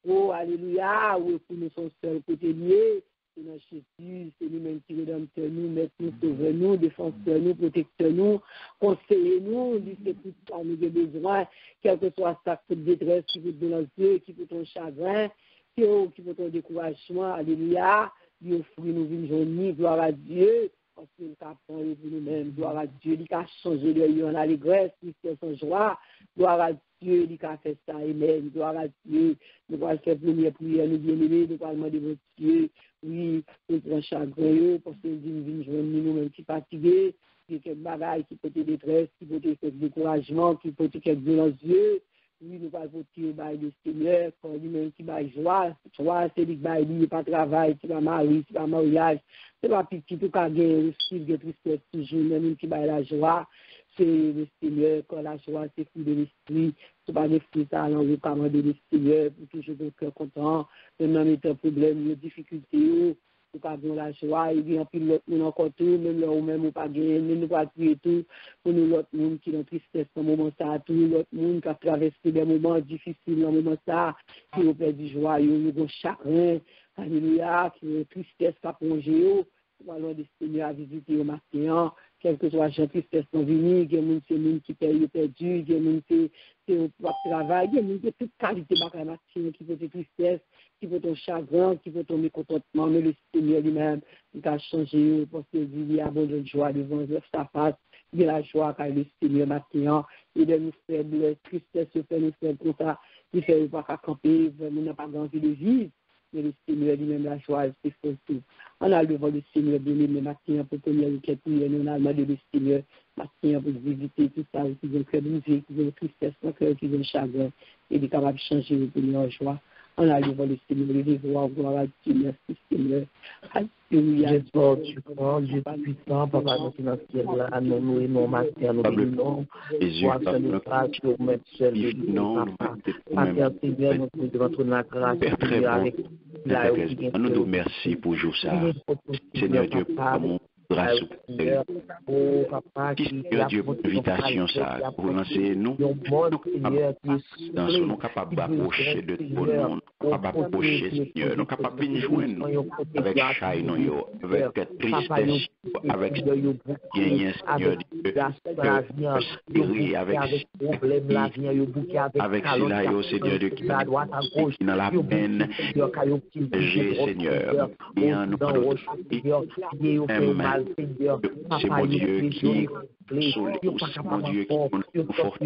oh, alléluia, oui, pour nous sommes seuls côté liés. C'est notre Jésus, c'est lui-même qui rédempteur nous, maître nous, sauveur nous, défenseur nous, protecteur nous, conseiller nous, dit que tout ça nous a besoin, quel que soit sa détresse qui peut de nos yeux, qui peut ton chagrin, qui peut ton découragement, alléluia, lui offrir nous une journée, gloire à Dieu, parce qu'il a pour nous-mêmes, gloire à Dieu, il a changé de lieu en allégresse, tristesse en joie, gloire à Dieu, il a fait ça, amen, gloire à Dieu, nous allons faire première prière, nous bien-aimés, nous allons demander votre Dieu, oui, nous prenons chagrin, parce que nous venons journée, nous-mêmes qui fatigués, qui quelques bagailles, qui peut être détresse, qui peut être découragement, qui peut être quelques violents yeux. Oui, nous allons voter au bail du Seigneur, quand lui-même qui va joie. Joie, c'est lui qui va il pas travail, qui va marier, qui va mariage. C'est pas petit, tout cas, aussi, de tristesse toujours, même qui va la joie. C'est le Seigneur, quand la joie, c'est fruit de l'esprit. C'est pas des fruits, ça, alors, vous commandez le Seigneur, pour toujours le cœur content, même dans les problèmes, les difficultés, ou pas dans la joie, il y a plus l'autre monde encore tout, même là où même ou pas gagner, nous pas prier tout, pour nous l'autre monde qui est en tristesse dans moment ça, tout l'autre monde qui a traversé des moments difficiles dans moment ça, qui ont perdu joie, ils ont chagrin, alléluia, qui ont tristesse qui a plongé, allons des Seigneur à visiter au matin, quel que soit la tristesse sont venus, il y a des gens qui payent perdu, il y a des gens qui ont travail, il y a des gens qui ont toute qualité de matin, qui font des tristesse, qui font ton chagrin, qui font ton mécontentement, mais le Seigneur lui-même, il a changé, parce qu'il y a abondant de joie devant sa face, il y a la joie car le Seigneur matin, il a nous faibles, tristesse, il fait nous faibles comme ça, il fait pas qu'à camper, nous n'avons pas envie de vivre. Mais le Seigneur lui-même la joie, c'est tout. On a devant le Seigneur bien-aimé matin pour tenir le cœur, nous a demandé le Seigneur matin pour visiter tout ça, qui ont cœur brisé, qui ont tristesse, qui ont chagrin, et il est capable de changer le Seigneur en joie. On a devant le Seigneur, le voir, gloire à Dieu, merci Seigneur. Alléluia. J'espère tu crois, Dieu puissant, Papa, nous qui dans le ciel là, nous et nos matin, nous bénissons. Toi, seul le grâce, nous mettons seul le Dieu, Papa. Papa, Seigneur, nous te demandons la grâce, avec nous nous merci pour jour ça. Seigneur Dieu, pour mon grâce oh papa, Seigneur Dieu, pour l'invitation ça, pour lancer nous, dans ce nous capables d'approcher de ton nom, capables d'approcher Seigneur, nous capables de joindre avec chaîne, avec tristesse, avec gagner Seigneur Dieu, avec cela, Seigneur Dieu, qui dans la peine, j'ai Seigneur, et en nous c'est mon Dieu qui c'est mon Dieu qui nous conforte,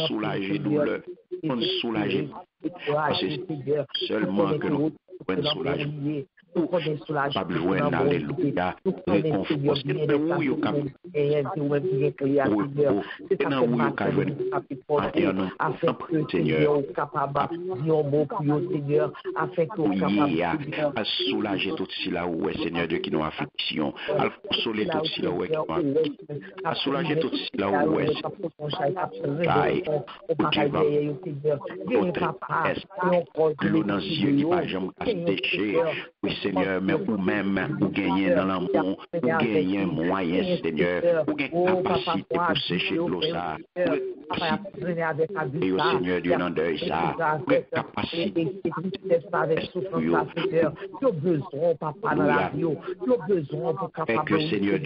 soulager douleur, soulager, c'est seulement que nous pouvons soulager. Pas besoin d'alléluia, réconfort, c'est dans où il y a soulager tout cela où est Seigneur Dieu qui nous affliction, à consoler tout cela où est qui nous affliction, à soulager tout cela où est l'eau dans les yeux qui va jamais sécher. Oui, Seigneur, mais vous-même, vous gagnez dans l'amour, vous gagnez un moyen, Seigneur, vous gagnez capacité pour sécher de l'eau, ça, et au Seigneur Dieu dans deuil, ça, vous gagnez capacité, avec le Seigneur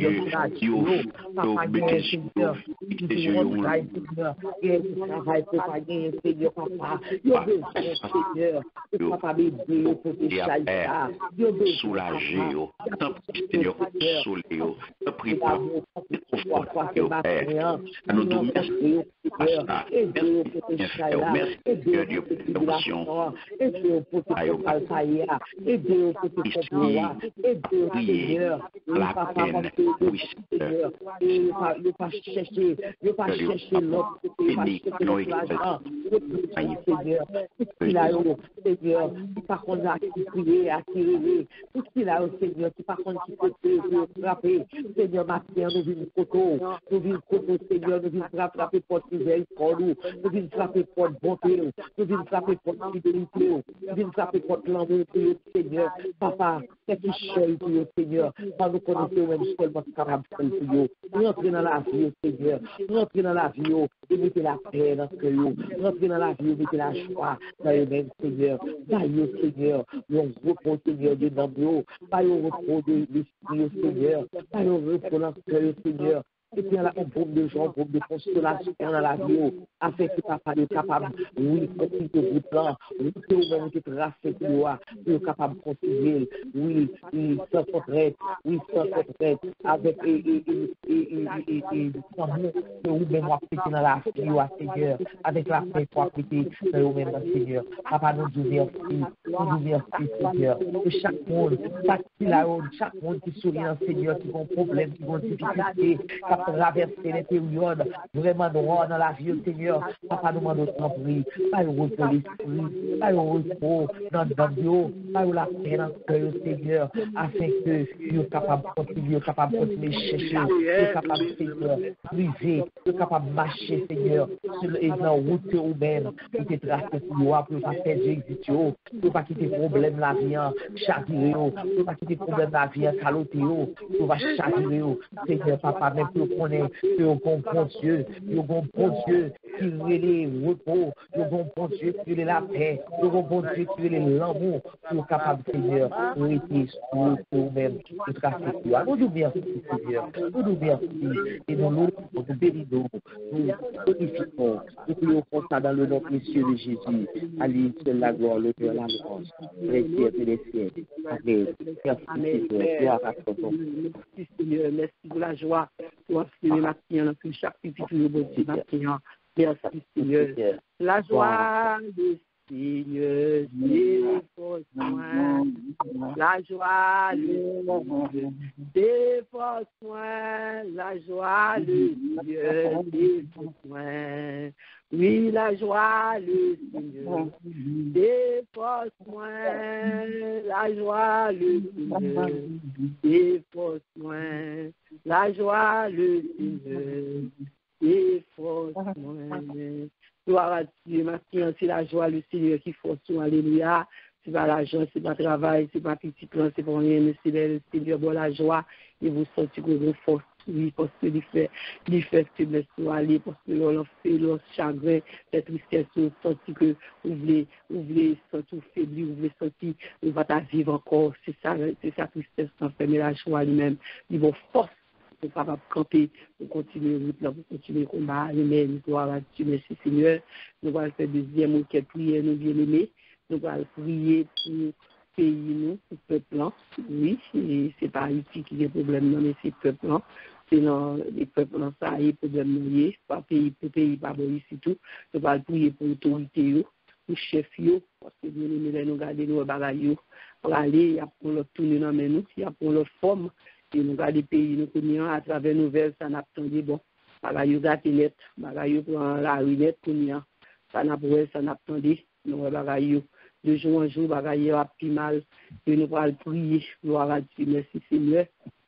Dieu, soulager, Seigneur, consoler, prie pas, conforter, Père. Nous nous merci à ça. Merci, Seigneur Dieu, pour l'émotion. Prier la peine, oui, Seigneur. Ne pas chercher l'autre Seigneur, par contre, à prier, à tirer, tout ce qu'il a au Seigneur, qui par contre, qui peut frapper, Seigneur, matin, nous venons côté, Seigneur, nous venons frapper porte nouvelle, nous venons frapper porte bonté, nous venons frapper porte fidélité, nous venons frapper porte l'amour, Seigneur, papa, c'est qui cher pour le Seigneur, quand nous connaissons même seulement capable de faire pour eux, nous entrons dans la vie, Seigneur, nous entrons dans la vie, et mettez la paix dans ce que nous entrons dans la vie, mettez la joie dans eux-mêmes, Seigneur, d'ailleurs, Seigneur, nous repos, Seigneur, de nous, pas au repos de l'esprit, Seigneur, pas au repos dans le cœur, Seigneur. Et puis, un groupe de gens, un groupe de consolation dans la vie, afin que papa est capable, oui, de vous plan, oui, que vous-même qui tracez pour être capable de continuer, oui, sans retraite, oui, sans retraite, avec l'amour que vous-même appliquez dans la vie, Seigneur, avec la paix pour appliquer dans vous-même, Seigneur. Papa, nous vous merci, Seigneur, que chaque monde, chaque monde qui sourit, Seigneur, qui ont problème, qui ont difficulté, traverser les périodes vraiment noires dans la vie, Seigneur. Papa, nous demandons ton prix. Pas le repos l'esprit, pas le repos dans le bio, pas la paix dans le cœur, Seigneur, afin que nous soyons capables de continuer, chercher, capable, Seigneur, briser, nous capable de marcher, Seigneur, sur la route humaine, pour te tracer pour nous, pour pas faire Jésus, pour pas quitter problème la vie, chavirer, pour pas quitter problème la vie, caloter, pour pas chavirer, Seigneur, papa, même pour connaître, que au bon Dieu, le bon Dieu, qui relève le repos, le bon Dieu, qui relève la paix, le bon Dieu, qui relève l'amour, pour capable, Seigneur, pour être sur nous-mêmes, de tracer pour nous. Nous merci, Seigneur, nous merci, et nous bénissons, nous glorifions, nous prions pour ça dans le nom précieux de Jésus. À lui seul la gloire, le Père, la grâce, les siècles et les siècles. Amen. Merci, Seigneur. Merci, Seigneur. Merci pour la joie. Pour assurer ma fille, dans chaque petit peu de Seigneur. Merci, Seigneur. La joie de Seigneur, défends-moi. La joie, le défends-moi. La joie, le Seigneur, défends-moi. Oui, la joie, le Seigneur, défends-moi. La joie, le Seigneur, défends-moi. La joie, le Seigneur, défends-moi. Gloire à Dieu, ma fille, c'est la joie, le Seigneur qui force nous, alléluia. C'est pas l'argent, c'est pas le travail, c'est pas petit plan, c'est pas rien, mais c'est le Seigneur, bon, la joie, et vous sentez que vous force, oui, parce que il fait faiblesse pour aller, parce que l'on fait le chagrin, la tristesse, vous sentez que vous voulez sentir faibli, vous voulez sentir, vous va vivre encore, c'est ça tristesse, mais la joie lui-même, il va force. Pour capable camper, pour continuer route là, pour continuer le combat. Amen. Gloire à Dieu, merci Seigneur. Nous allons faire deuxième requête prière, nous bien aimés. Nous allons prier pour pays, nous, pour le peuple. Oui, c'est pas Haïti qui a des problèmes, non, mais c'est le peuple. C'est dans les peuples, ça y est, problème, pas pays, pour pays, pas bon ici tout. Nous allons prier pour l'autorité, pour chef, parce que bien aimés, nous gardons nos bagailles, pour aller, il y a pour l'autre tourner dans nous, il y a pour l'autre forme. Et nous avons des pays, nous connaissons à travers nos nouvelles, ça n'a pas attendu, bon, bagaille gâte net, bagaille pour la ruinette, ça n'a pas attendu, nous bagaille de jour en jour, bagaille a plus mal, et nous allons prier, gloire à Dieu, merci Seigneur,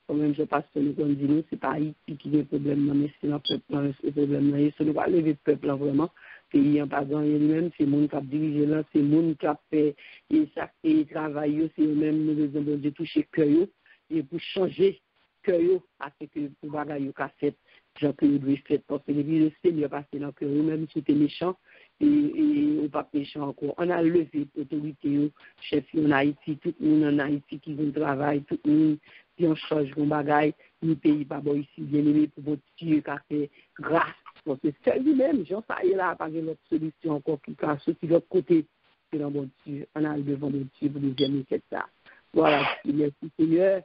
quand même je passe que nous disons, c'est pas Haïti qui a des problèmes, mais c'est notre peuple, c'est le problème, et ce n'est pas lever le peuple, vraiment, pays en pas gagné lui-même, c'est le monde qui a dirigé là, c'est le monde qui a fait, et chaque travail, c'est eux-mêmes, nous devons toucher cœur, et pour changer cœur, parce que pour bagaille cassette, gens que vous devez faire, parce que le Seigneur passe dans le cœur, même si c'était méchant, et pas méchant encore. On a levé l'autorité, chef en Haïti, tout le monde en Haïti qui veut travailler, tout le monde qui en change de bagaille, nous pays pas bon ici, bien aimé pour votre Dieu qui a fait grâce. Parce que c'est lui-même, j'en sais là, pas de l'autre solution encore qui casse, de l'autre côté, c'est dans mon Dieu, on a le devant mon Dieu pour deuxième et ça. Voilà, merci Seigneur.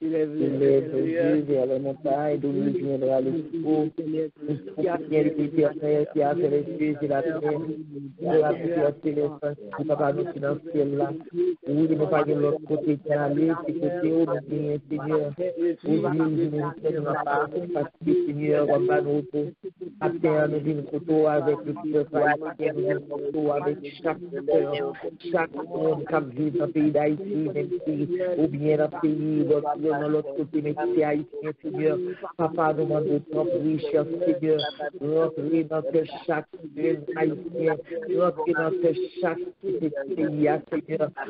Élève Dieu vers les montagnes, d'où nous viendra le secours. Qui a fait l'éternel, qui a fait les cieux et la terre, qui a fait céleste, qui n'a pas mis dans le ciel là. Oui, nous pas de l'autre côté qui est allé, c'est côté où nous venons, Seigneur. Oui, nous n'avons pas, parce que Seigneur, on va nous repos. À terre, nous venons côté avec le peuple haïtien, nous venons côté avec chaque monde qui vit dans le pays d'Haïti, même si, ou bien dans le pays, dans l'autre côté, mais c'est haïtien, Seigneur. Papa, nous demandons ton richesse, Seigneur. Rentrez dans chaque haïtien. Rentrez dans chaque pays, Seigneur.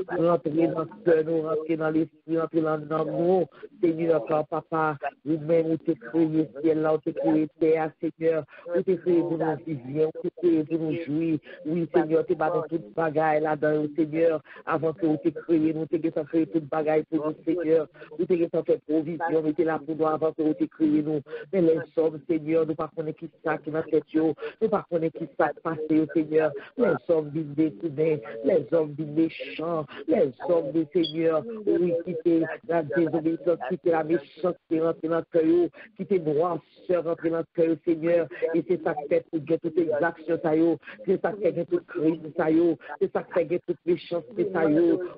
Rentrez dans ce cœur, nous rentrez dans l'esprit, rentrez dans l'amour, Seigneur. Quand papa, vous-même, vous t'es créé ciel là, vous t'es créé terre, Seigneur. Vous t'es créé pour nous vivre, vous t'es créé pour nous jouir. Oui, Seigneur, tu vas dans toute bagaille là-dedans, Seigneur. Avant que vous t'es créé, nous t'es créé toute bagaille pour nous, Seigneur. Vous t'es fait provision, mettez là pour nous avant que vous t'es créé nous. Mais les hommes, Seigneur, nous ne pas connaître qui ça qui va faire, nous ne pas connaître qui ça qui passe, Seigneur. Les hommes viennent détournés, les hommes viennent méchants, les hommes du Seigneur, oui, qui t'est la désobéissance, qui t'est la méchanceté rentrée dans le cœur, qui t'est noirceur rentrée dans le cœur, Seigneur. Et c'est ça qui fait pour gagner toutes les actions, c'est ça qui fait tout crime, c'est ça qui fait toute méchanceté,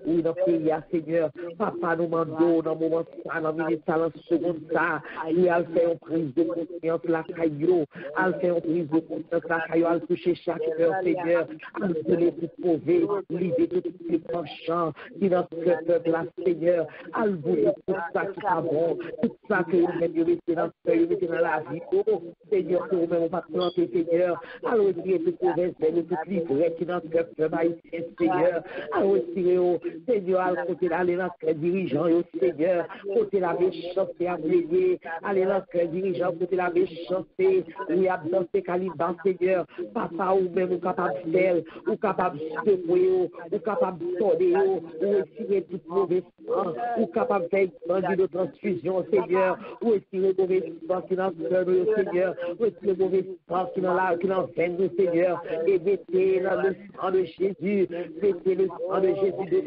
oui, dans le pays, Seigneur. Papa, nous demandons dans le moment ça, dans minute ça, dans seconde ça, oui, elle fait une prise de conscience, la caillou, elle fait une prise de conscience, la caillou, elle touche chaque cœur, Seigneur, elle se les trouver, l'idée de tous les penchants, qui dans ce peuple, là, Seigneur, elle voulait tout ça qui est bon, tout ça que vous-même, vous mettez dans ce cœur, vous mettez dans la vie, oh, Seigneur, que vous-même, on va planter, Seigneur, à retirer toute mauvaise veine, toute livrette qui dans ce cœur, haïtien, Seigneur, à retirer, oh, Seigneur, à côté d'aller dans ce cœur dirigeant, oh, Seigneur, côté la méchanceté à briller, aller dans ce cœur dirigeant, côté la méchanceté, oui, à danser caliban, Seigneur, papa, ou même, ou capable de faire, ou capable de secouer, ou capable de sonner, ou retirer toute mauvaise sang, ou capable de faire expandir de transfusion, Seigneur, ou retirer mauvaise sang qui dans ce cœur, Seigneur, ou retirer mauvaise sang qui dans la veine, Seigneur, et mettez dans le sang de Jésus, mettez le sang de Jésus, le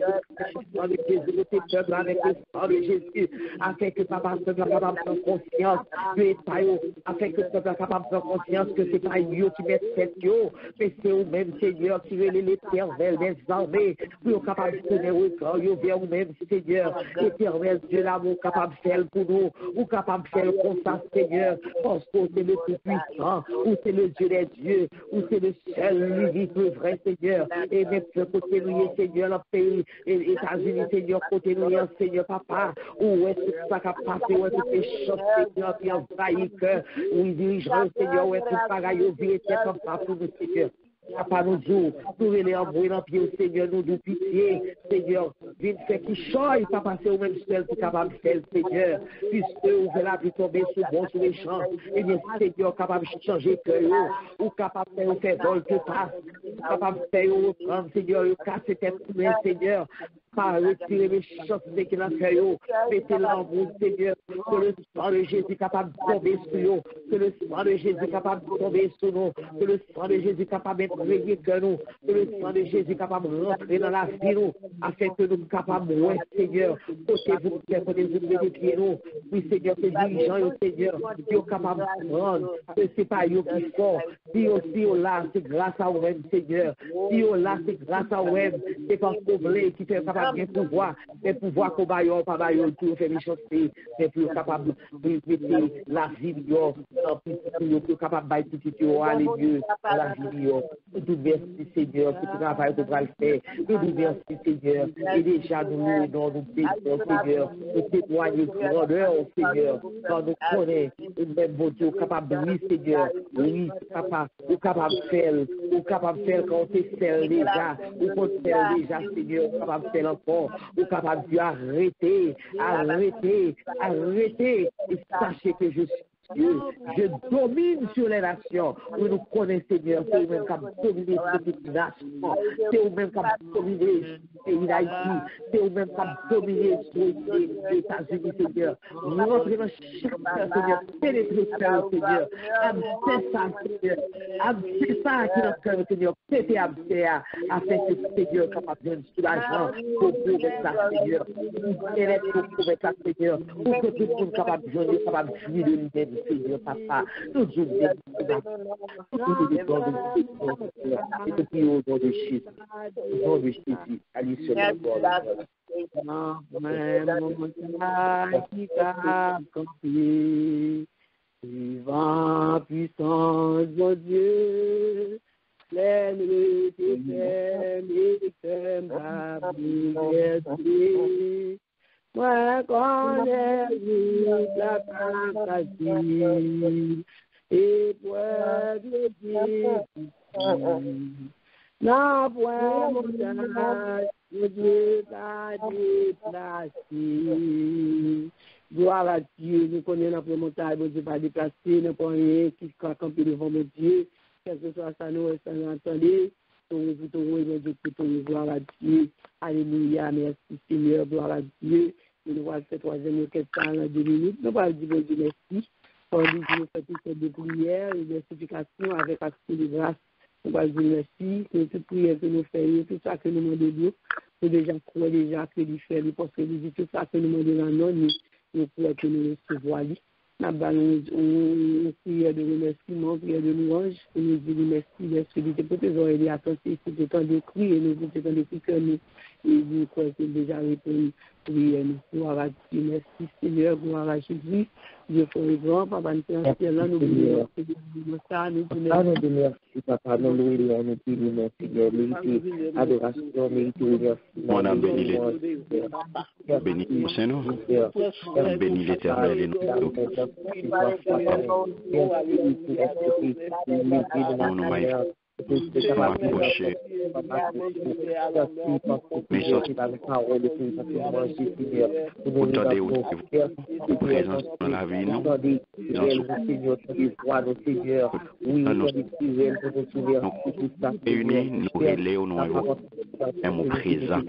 sang de Jésus, de tes peuples avec le sang de Jésus, afin que papa soit capable de prendre conscience de l'état, afin que peuple soit capable de prendre conscience que c'est pas eux qui mettent cette yo, mais c'est eux-mêmes, Seigneur, qui relève l'éternel des armées, pour capable de tenir au corps, vers vous-même, Seigneur, éternel Dieu l'amour capable de faire pour nous, ou capable de faire comme ça, Seigneur, parce que c'est le tout-puissant, ou c'est le Dieu des dieux, ou c'est le seul, le vrai Seigneur, et même côté nous, Seigneur, dans le pays, États-Unis, Seigneur, côté nous, Seigneur, papa, où est-ce que ça a passé, où est-ce que c'est choses, Seigneur, qui envahit cœur, où il dirige, Seigneur, où est-ce que pagaille, où est-ce que comme ça pour nous, Seigneur. Papa nous dit, nous les envoyer dans le pied au Seigneur, nous nous pitié, Seigneur, vite fait qui choisit, papa, c'est au même seul qui est capable de faire, Seigneur, puisque vous avez la vie tomber sur bon, sur les champs, et bien, Seigneur, capable de changer cœur, ou capable de faire vol que passe, capable de faire reprendre, Seigneur, casser tête, Seigneur, pas retirer les choses qui dans le cœur, mettez l'amour, Seigneur, que le sang de Jésus capable de tomber sur nous, que le sang de Jésus capable de tomber sur nous, que le sang de Jésus capable de briller que nous, que le sang de Jésus capable de rentrer dans la vie, nous, afin que nous capables de voir, Seigneur, côté vous vérifier nous, oui, Seigneur, que dirigeants, Seigneur, qui sont capables de prendre, que ce n'est pas eux qui font, si aussi là, c'est grâce à vous-même, Seigneur, si là, c'est grâce à vous-même, c'est parce que vous voulez qui fait capable de pouvoir, mais pouvoir qu'on va pas bailler tout, faire méchanceté, mais plus capable de mettre la vie de plus capable de bailler tout, aller mieux, la vie de tout merci, Seigneur, pour tout travail que vous allez faire, nous merci, Seigneur, et déjà nous bénissons, Seigneur, nous témoignons grandeur, Seigneur, quand nous connaissons, même bon Dieu, capable de lui, Seigneur, oui, papa, ou capable de faire quand on fait déjà, ou qu'on fait déjà, Seigneur, capable de faire encore, ou capable de arrêter, et sachez que je suis Dieu, je domine sur les nations. Vous nous connaissez, Seigneur, c'est vous-même qui avez dominé cette nation. C'est vous-même qui avez dominé le pays d'Haïti. C'est vous-même qui avez dominé les États-Unis, Seigneur. Rentrez dans chaque cœur, Seigneur. Pénétrez le cœur, Seigneur. Absez ça, Seigneur. Absez ça qui est dans le cœur, Seigneur. Pétez absez, afin que le Seigneur capable de donner l'argent pour prouver ça, Seigneur. Pour prouver ça, Seigneur. Pour que tout le monde capable de donner, capable de finir de lui-même. Seigneur, papa, nous nous et depuis au nom de Jésus, au nom de Jésus, allez sur la voie. Vivant puissance de Dieu, pleine de ma liberté. Moi, connais la capacité et pour de Dieu. Non, point montagne, Dieu t'a déplacé. Gloire à Dieu, nous connaissons la montagne, Dieu pas déplacé, nous pas rien qui soit campé devant mon Dieu. Quel que soit ça, nous entendez. Gloire à Dieu. Alléluia, merci Seigneur, gloire à Dieu. Nous allons faire troisième question en 2 minutes. Nous allons dire Dieu merci. On dit que nous faisons toutes de prières et de supplications avec action de grâce. Nous allons dire merci. C'est toute prière que nous faisons, tout ça que nous demandons Dieu. Nous déjà croyons déjà que nous faisons, parce que nous disons tout ça que nous demandons non, nous croyons que nous recevons. Nous avons une prière de remerciement, prière de louange, et nous disons merci d'être fidélité pour tes oreilles et attentifs, c'est temps de cri, et nous disons temps de cri que nous croyons que déjà répondu. prière. Gloire à Dieu, merci Seigneur, gloire à Jésus. Dieu pour les grands, Papa, nous là, nous bénissons ça, nous merci, Papa, nous louons, nous bénissons, Seigneur, mérité, adoration, mérité, merci. On a béni Seigneur, béni l'Éternel et nous. M'approcher. Mais sorti pour donner une présence dans la vie, nous réunis, nous relayons, nous un mot présent.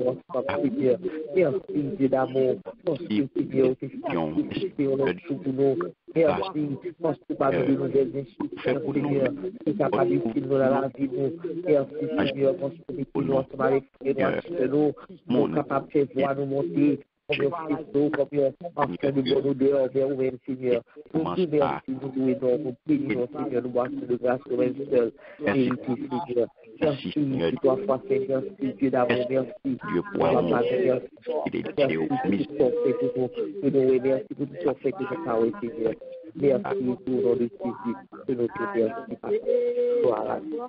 Mon capable de voir nous monter. Comme Seigneur, pour tout merci, nous louons, nous bénissons, Seigneur, nous boissons de grâce comme un seul. Merci, toi, foi, Seigneur, merci, Dieu d'amour, merci. Dieu pour amour, merci pour tout ce qu'on fait pour nous, merci pour tout ce qu'on fait pour nous, Seigneur. Merci pour nos décisions, pour notre merci. Gloire à Dieu.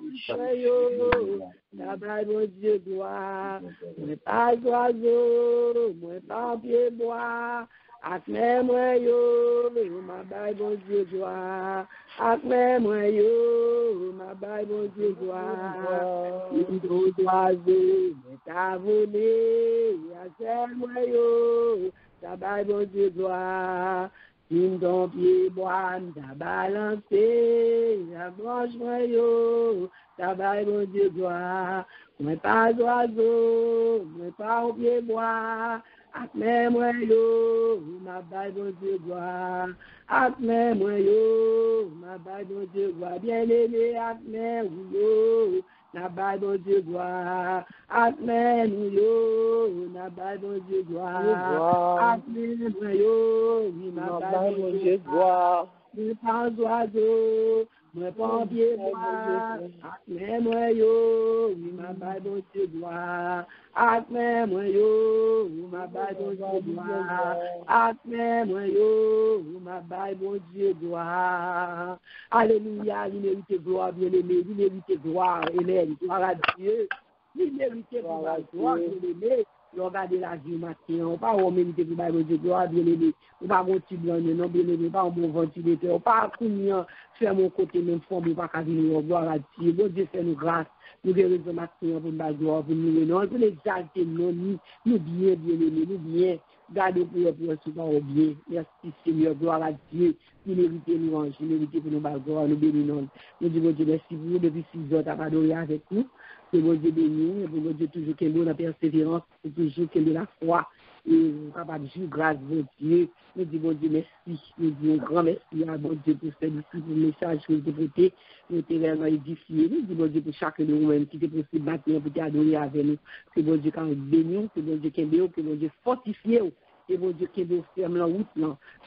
Mon Dieu, gloire, moi pas oiseau, moi pas pied bois, avec moi yo, ma baille, mon Dieu, gloire, avec moi yo, ma baille, mon Dieu, gloire, une autre oiseau, moi t'as volé, avec moi yo, ta baille, mon Dieu, gloire. Une don pied bois, ta balancé, la branche moi yo, ta baille mon Dieu gloire. Moi pas oiseau, moi pas au pied bois, avec moi yo, ma baille mon Dieu gloire. Avec moi yo, ma baille mon Dieu gloire. Bien aimé avec yo, na baille mon Dieu gloire. Avec nous yo, na baille mon Dieu gloire. Avec moi yo, ma baille mon Dieu gloire. Moi pas oiseau, moi pas pied bois, avec moi yo, ma baille mon Dieu gloire. Avec moi yo, ma baille mon Dieu gloire. Avec moi yo, ma baille mon Dieu gloire. Alléluia, il mérite gloire, bien-aimé, il mérite gloire, amen, gloire à Dieu. Il mérite gloire, bien-aimé. Regardez la vie matin, on pas au mérite pour bailler Dieu gloire bien-aimé. On pas mon petit blanc non bien-aimé, pas un bon ventilateur, on pas combien faire mon côté même forme pas qu'à venir gloire à Dieu. Bon Dieu fait nous grâce. Nous guérissons matin pour nous gloire pour nous non, pour l'exalter nous bien bien-aimé, nous bien. Gardez pour souvent au bien. Merci Seigneur, gloire à Dieu. Il mérite nous ange, il mérite pour nous gloire, nous bénissons. Nous disons Dieu merci pour vous depuis 6 heures t'as adoré avec nous. Que bon Dieu béni, et bon Dieu toujours qu'il y ait la persévérance, et toujours qu'il y ait la foi, et capable de jouer grâce à Dieu. Nous disons bon Dieu merci, nous disons grand merci à bon Dieu pour celui-ci, pour le message que vous avez prêté, nous avons réellement édifié. Nous disons bon Dieu pour chacun de nous-mêmes qui est possible maintenant pour t'adorer avec nous. Que bon Dieu quand nous bénissons, que bon Dieu qu'il y ait, que bon Dieu fortifie, et bon Dieu qu'il y ait ferme la route,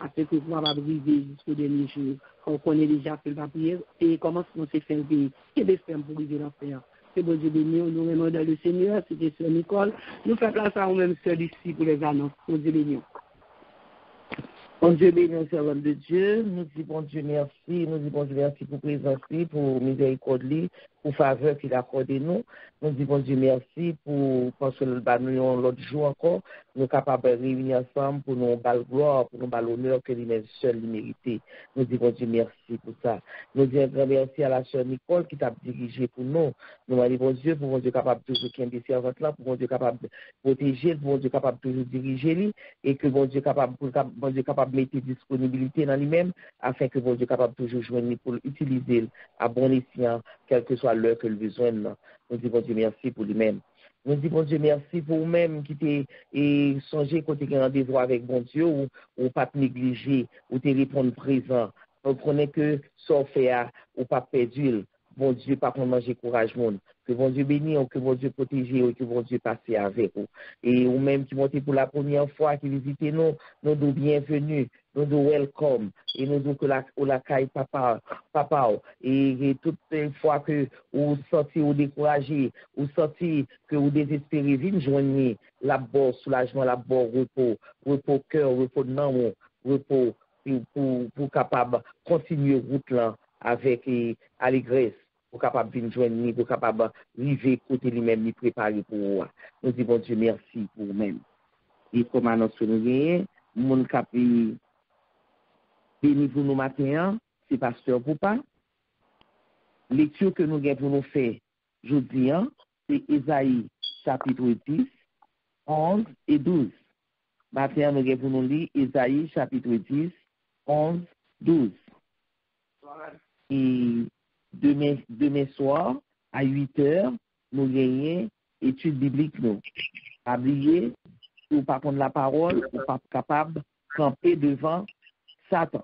afin que vous va briser jusqu'au dernier jour. On connaît déjà fait la prière, et comment on s'est fait un pays, qu'il y ait ferme pour briser l'enfer. Que bon Dieu béni, nous remercions dans le Seigneur, c'était Sœur Nicole. Nous faisons place à nous-mêmes, Sœur ici, pour les annonces. Bon Dieu béni. Bon Dieu béni, servant de Dieu. Nous disons bon Dieu merci. Nous disons bon Dieu merci pour présence, pour miséricorde, pour faveur qu'il a accordé nous. Nous disons bon Dieu merci pour parce que nous l'autre jour encore, nous sommes capables de réunir ensemble pour nous bal gloire, pour nous bal honneur que lui-même seul mérité. Nous disons bon Dieu merci pour ça. Nous disons grand merci à la sœur Nicole qui t'a dirigé pour nous. Nous disons bon Dieu pour bon Dieu capable de toujours qu'il y ait des servantes là, pour bon Dieu capable de protéger, pour bon Dieu capable de toujours diriger lui, et que bon Dieu capable de mettre disponibilité dans lui-même afin que bon Dieu capable de toujours joindre pour utiliser à bon escient, quel que soit l'heure que le besoin. Nous disons bon Dieu merci pour lui-même. Nous disons bon Dieu merci pour vous-même qui t'es songé quand tu as rendez-vous avec bon Dieu ou pas te négliger ou te répondre présent. Vous prenez que ça fait ou pas perdu. Bon Dieu, pas pour manger courage, monde. Que bon Dieu bénisse, que bon Dieu protège, que bon Dieu passe avec vous. Et ou même qui montez pour la première fois, qui visitez nous bienvenue. nous disons welcome, et nous disons que la caille papa, et toutes les fois que vous sortez ou découragé, ou sortez que vous désespérez, venez joindre la bord soulagement, la bord repos cœur, repos non, repos pour capable continuer route là avec allégresse, pour capable venir joindre, pour capable arriver côté lui-même, lui préparer pour vous. Nous disons bon Dieu merci pour vous-même. Et comme annonce que nous gagnons, mon capi béni pour nous matin, c'est pasteur Poupa. Lecture que nous avons pour nous faire aujourd'hui, c'est Ésaïe chapitre 10, 11 et 12. Matin, nous avons pour nous lire Ésaïe chapitre 10, 11, 12. Et demain soir, à 8 heures, nous gagnons étude biblique. Nous. Oubliez, ou pas prendre la parole, ou pas capable de camper devant Satan.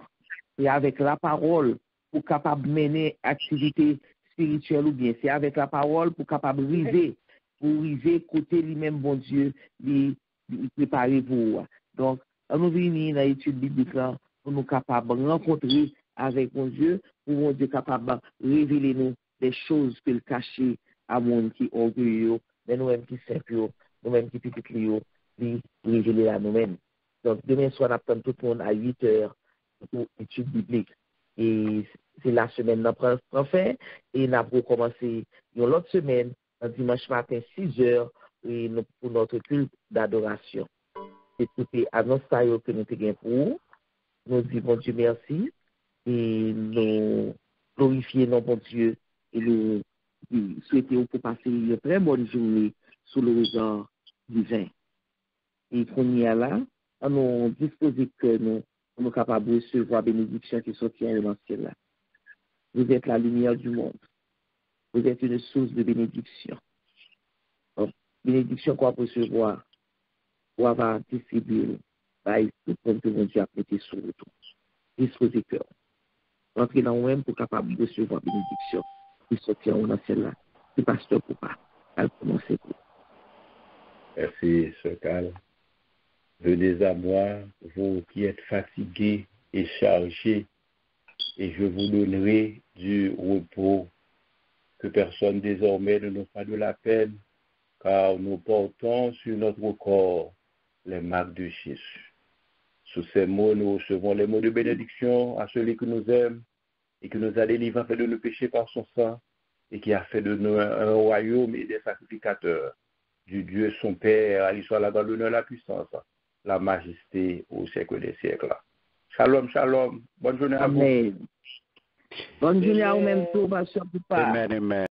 Et avec la parole, pour capable mener activité spirituelle ou bien, c'est avec la parole pour capable arriver côté lui-même, bon Dieu, lui préparer pour. Donc, nous venons dans l'étude biblique là, pour nous capables de rencontrer avec mon Dieu, pour mon Dieu capable de révéler nous des choses qu'il cachait à monde qui orgueilleux, mais nous-mêmes qui simples, nous-mêmes qui petits lieux, lui révéler à nous-mêmes. Donc, demain soir, on attend tout le monde à 8 heures pour étude biblique. Et c'est la semaine qu'on prend fait. Et nous avons commencé l'autre semaine, un dimanche matin, 6 heures, et pour notre culte d'adoration. C'est tout annonce que nous avons pour vous. Nous disons bon Dieu merci. Et nous glorifions notre bon Dieu. Et nous souhaitons pour passer une très bonne journée sous le regard divin. Et qu'on y a là, nous disposons que nous sommes capables de recevoir la bénédiction qui soutient dans ce ciel-là. Vous êtes la lumière du monde. Vous êtes une source de bénédiction. Donc, bénédiction qu'on va recevoir, on va distribuer par tout le monde que Dieu a prêté sur le tout. Disposez cœur. Entrez dans vous-même pour capable de recevoir la bénédiction qui soutient dans celle-là. C'est pasteur Poupa. Elle commence pour. Merci, Sœur Carl. Venez à moi, vous qui êtes fatigués et chargés, et je vous donnerai du repos, que personne désormais ne nous fasse de la peine, car nous portons sur notre corps les marques de Jésus. Sous ces mots, nous recevons les mots de bénédiction à celui qui nous aime et qui nous a délivrés de nos péchés par son sang et qui a fait de nous un royaume et des sacrificateurs. Du Dieu son Père, à lui soit la gloire, l'honneur, la puissance, la majesté au siècle des siècles. Shalom, shalom. Bonne journée à vous. Bonne journée à vous-même, tout, pasteur Poupa. Amen, amen.